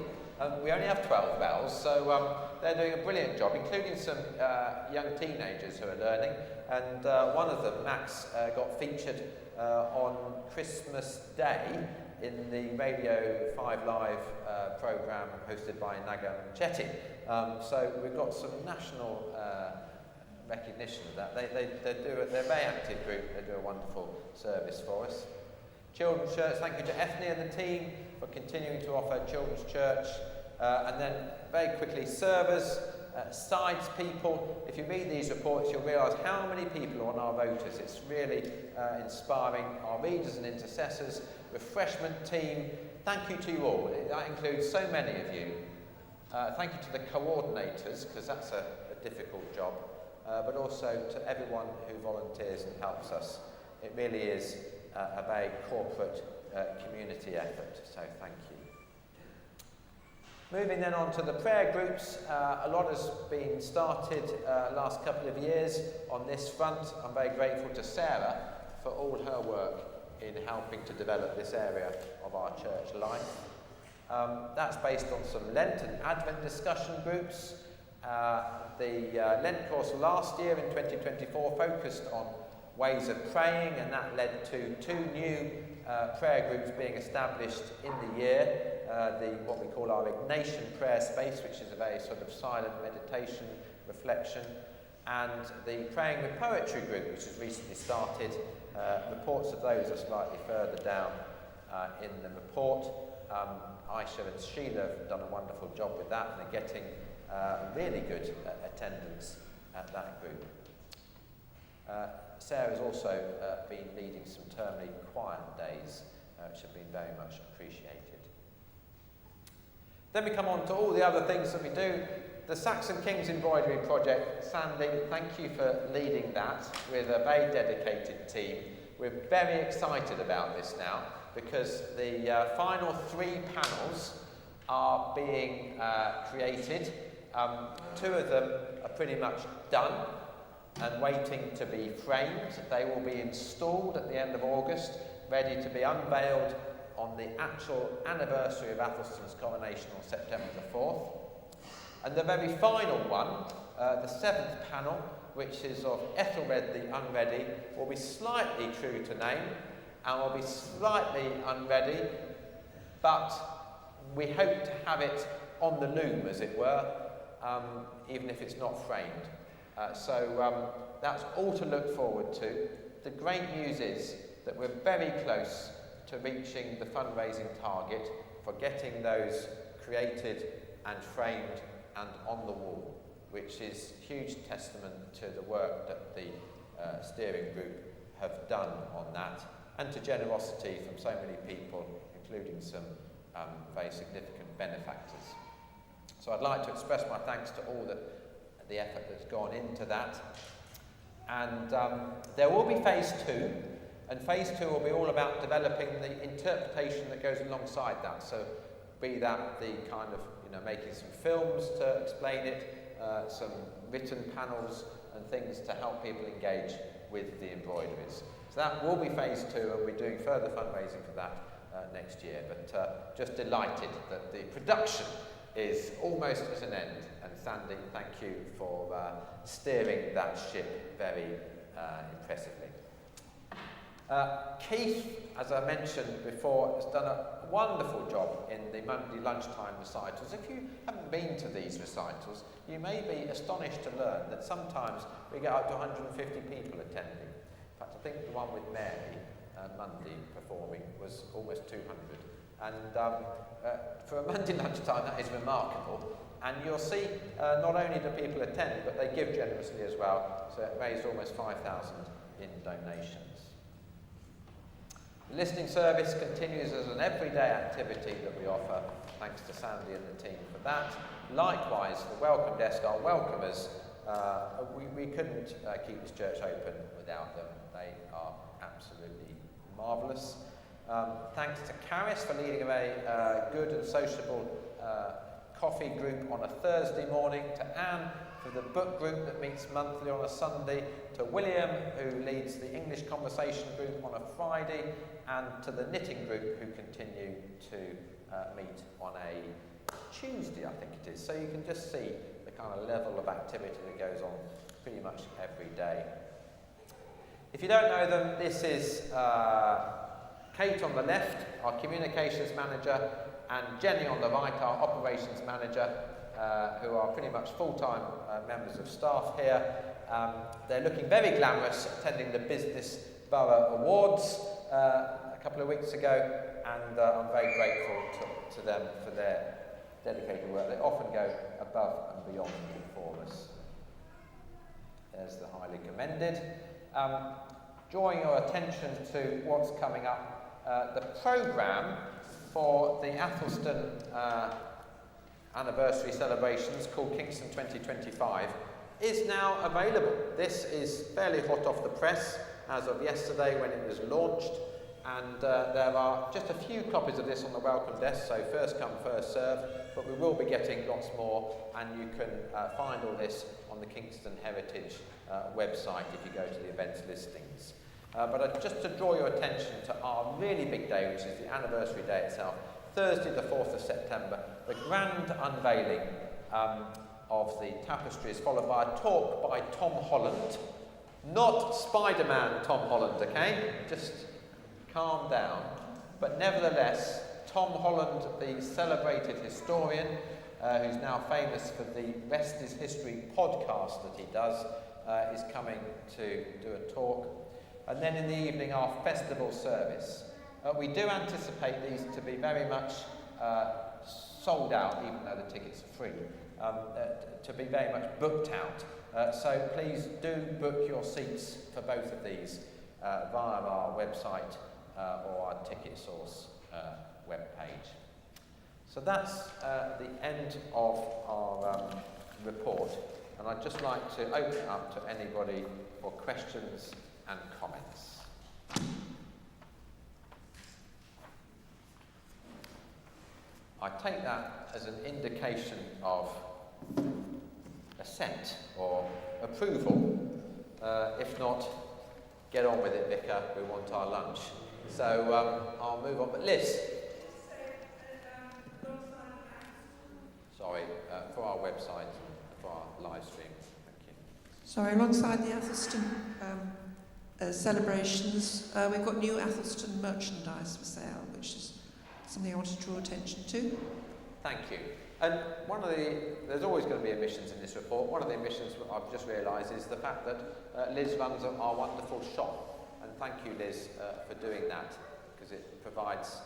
We only have 12 bells, so they're doing a brilliant job, including some young teenagers who are learning. And one of them, Max, got featured on Christmas Day in the Radio 5 Live programme hosted by Nagam Chetty. So we've got some national recognition of that. They're a very active group. They do a wonderful service for us. Children's Church, thank you to Ethne and the team for continuing to offer Children's Church. And then very quickly, servers, sides people. If you read these reports, you'll realise how many people are on our voters. It's really inspiring. Our readers and intercessors, refreshment team, thank you to you all. That includes so many of you. Thank you to the coordinators, because that's a difficult job, but also to everyone who volunteers and helps us. It really is a very corporate community effort, so thank you. Moving then on to the prayer groups, a lot has been started last couple of years on this front. I'm very grateful to Sarah for all her work in helping to develop this area of our church life. That's based on some Lent and Advent discussion groups. The Lent course last year in 2024 focused on ways of praying, and that led to 2 new prayer groups being established in the year. What we call our Ignatian prayer space, which is a very sort of silent meditation, reflection, and the Praying with Poetry group, which has recently started. Reports of those are slightly further down in the report. Aisha and Sheila have done a wonderful job with that, and they're getting really good attendance at that group. Sarah's also been leading some termly quiet days, which have been very much appreciated. Then we come on to all the other things that we do. The Saxon Kings Embroidery Project, Sandy, thank you for leading that with a very dedicated team. We're very excited about this now because the final 3 panels are being created. 2 of them are pretty much done and waiting to be framed. They will be installed at the end of August, ready to be unveiled on the actual anniversary of Athelstan's coronation on September the 4th. And the very final one, the 7th panel, which is of Ethelred the Unready, will be slightly true to name and will be slightly unready, but we hope to have it on the loom, as it were, even if it's not framed. So that's all to look forward to. The great news is that we're very close to reaching the fundraising target for getting those created and framed and on the wall, which is huge testament to the work that the steering group have done on that, and to generosity from so many people, including some very significant benefactors. So I'd like to express my thanks to all the effort that's gone into that. And there will be phase 2, and phase 2 will be all about developing the interpretation that goes alongside that. So be that the kind of, making some films to explain it, some written panels and things to help people engage with the embroideries. So that will be phase 2, and we'll be doing further fundraising for that next year. But just delighted that the production is almost at an end. And Sandy, thank you for steering that ship very impressively. Keith, as I mentioned before, has done a wonderful job in the Monday lunchtime recitals. If you haven't been to these recitals, you may be astonished to learn that sometimes we get up to 150 people attending. In fact, I think the one with Mary Monday performing was almost 200. And for a Monday lunchtime, that is remarkable. And you'll see not only do people attend, but they give generously as well. So it raised almost 5,000 in donations. The listening service continues as an everyday activity that we offer, thanks to Sandy and the team for that. Likewise, the welcome desk, our welcomers, we couldn't keep this church open without them. They are absolutely marvellous. Thanks to Parish for leading a very good and sociable coffee group on a Thursday morning, to Anne for the book group that meets monthly on a Sunday, to William, who leads the English conversation group on a Friday, and to the knitting group, who continue to meet on a Tuesday, I think it is. So you can just see the kind of level of activity that goes on pretty much every day. If you don't know them, this is Kate on the left, our communications manager, and Jenny on the right, our operations manager, who are pretty much full-time members of staff here. They're looking very glamorous, attending the Business Borough Awards a couple of weeks ago, and I'm very grateful to them for their dedicated work. They often go above and beyond for us. There's the highly commended. Drawing your attention to what's coming up, the programme for the Athelston anniversary celebrations, called Kingston 2025, is now available. This is fairly hot off the press as of yesterday when it was launched, and there are just a few copies of this on the welcome desk, so first come, first served, but we will be getting lots more, and you can find all this on the Kingston Heritage website if you go to the events listings. But just to draw your attention to our really big day, which is the anniversary day itself, Thursday the 4th of September, the grand unveiling of the tapestries, followed by a talk by Tom Holland. Not Spider-Man Tom Holland, okay? Just calm down. But nevertheless, Tom Holland, the celebrated historian, who's now famous for the Rest is History podcast that he does, is coming to do a talk. And then in the evening, our festival service. We do anticipate these to be very much sold out, even though the tickets are free, to be very much booked out. So please do book your seats for both of these via our website or our ticket source webpage. So that's the end of our report, and I'd just like to open up to anybody for questions and comments. I take that as an indication of assent or approval. If not, get on with it, Vicar, we want our lunch. So I'll move on. But Liz. Sorry, for our website and for our live stream. Thank you. Sorry, alongside the Athelston celebrations, we've got new Athelston merchandise for sale, which is something I want to draw attention to. Thank you. And there's always going to be omissions in this report. One of the omissions I've just realised is the fact that Liz runs our wonderful shop. And thank you, Liz, for doing that, because it provides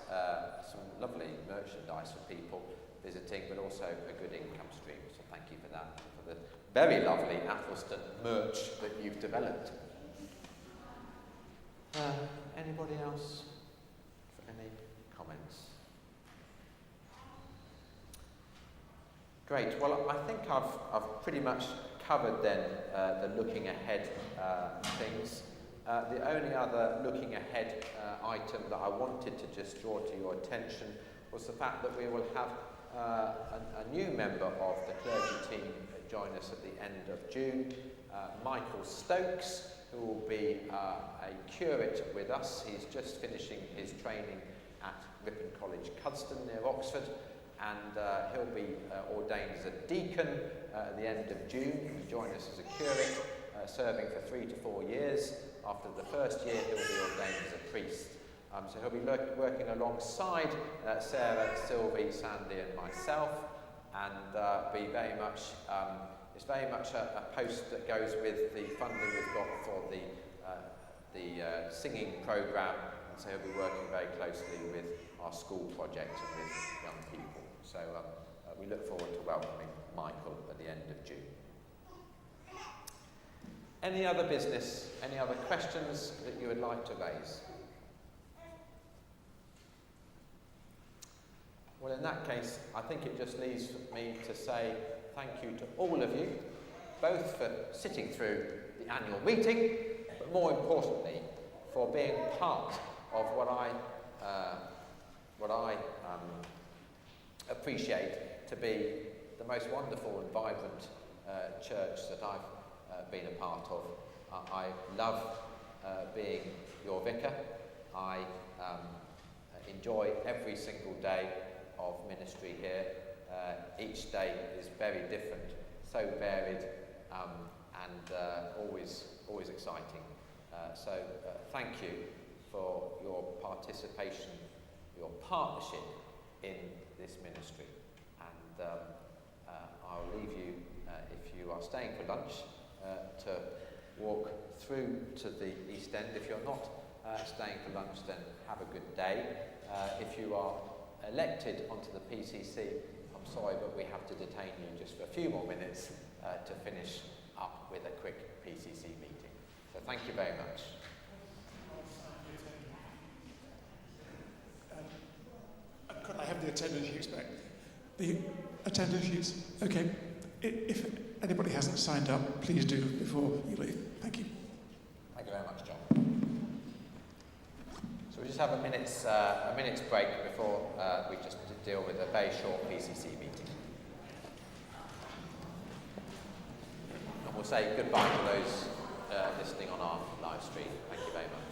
some lovely merchandise for people visiting, but also a good income stream. So thank you for that, for the very lovely Athelston merch that you've developed. Anybody else for any comments? Great. Well, I think I've pretty much covered then the looking ahead things. The only other looking ahead item that I wanted to just draw to your attention was the fact that we will have a new member of the clergy team join us at the end of June, Michael Stokes, who will be a curate with us. He's just finishing his training at Ripon College, Kingston, near Oxford, and he'll be ordained as a deacon at the end of June. He'll join us as a curate, serving for 3 to 4 years. After the first year, he'll be ordained as a priest. So he'll be working alongside Sarah, Sylvie, Sandy and myself, and be very much, it's very much a post that goes with the funding we've got for the singing programme, and so he'll be working very closely with our school project and with young people. So we look forward to welcoming Michael at the end of June. Any other business, any other questions that you would like to raise? Well, in that case, I think it just leaves me to say thank you to all of you, both for sitting through the annual meeting, but more importantly, for being part of what I appreciate to be the most wonderful and vibrant church that I've been a part of. I love being your vicar. I enjoy every single day of ministry here. Each day is very different, so varied, and always exciting. So thank you for your participation, your partnership in this ministry. And I'll leave you, if you are staying for lunch, to walk through to the East End. If you're not staying for lunch, then have a good day. If you are elected onto the PCC, I'm sorry, but we have to detain you just for a few more minutes to finish up with a quick PCC meeting. So thank you very much. Could I have the attendance sheets back? The attendance sheets, okay. If anybody hasn't signed up, please do before you leave. Thank you. Thank you very much, John. So we just have a minute's break before we just deal with a very short PCC meeting. And we'll say goodbye to those listening on our live stream. Thank you very much.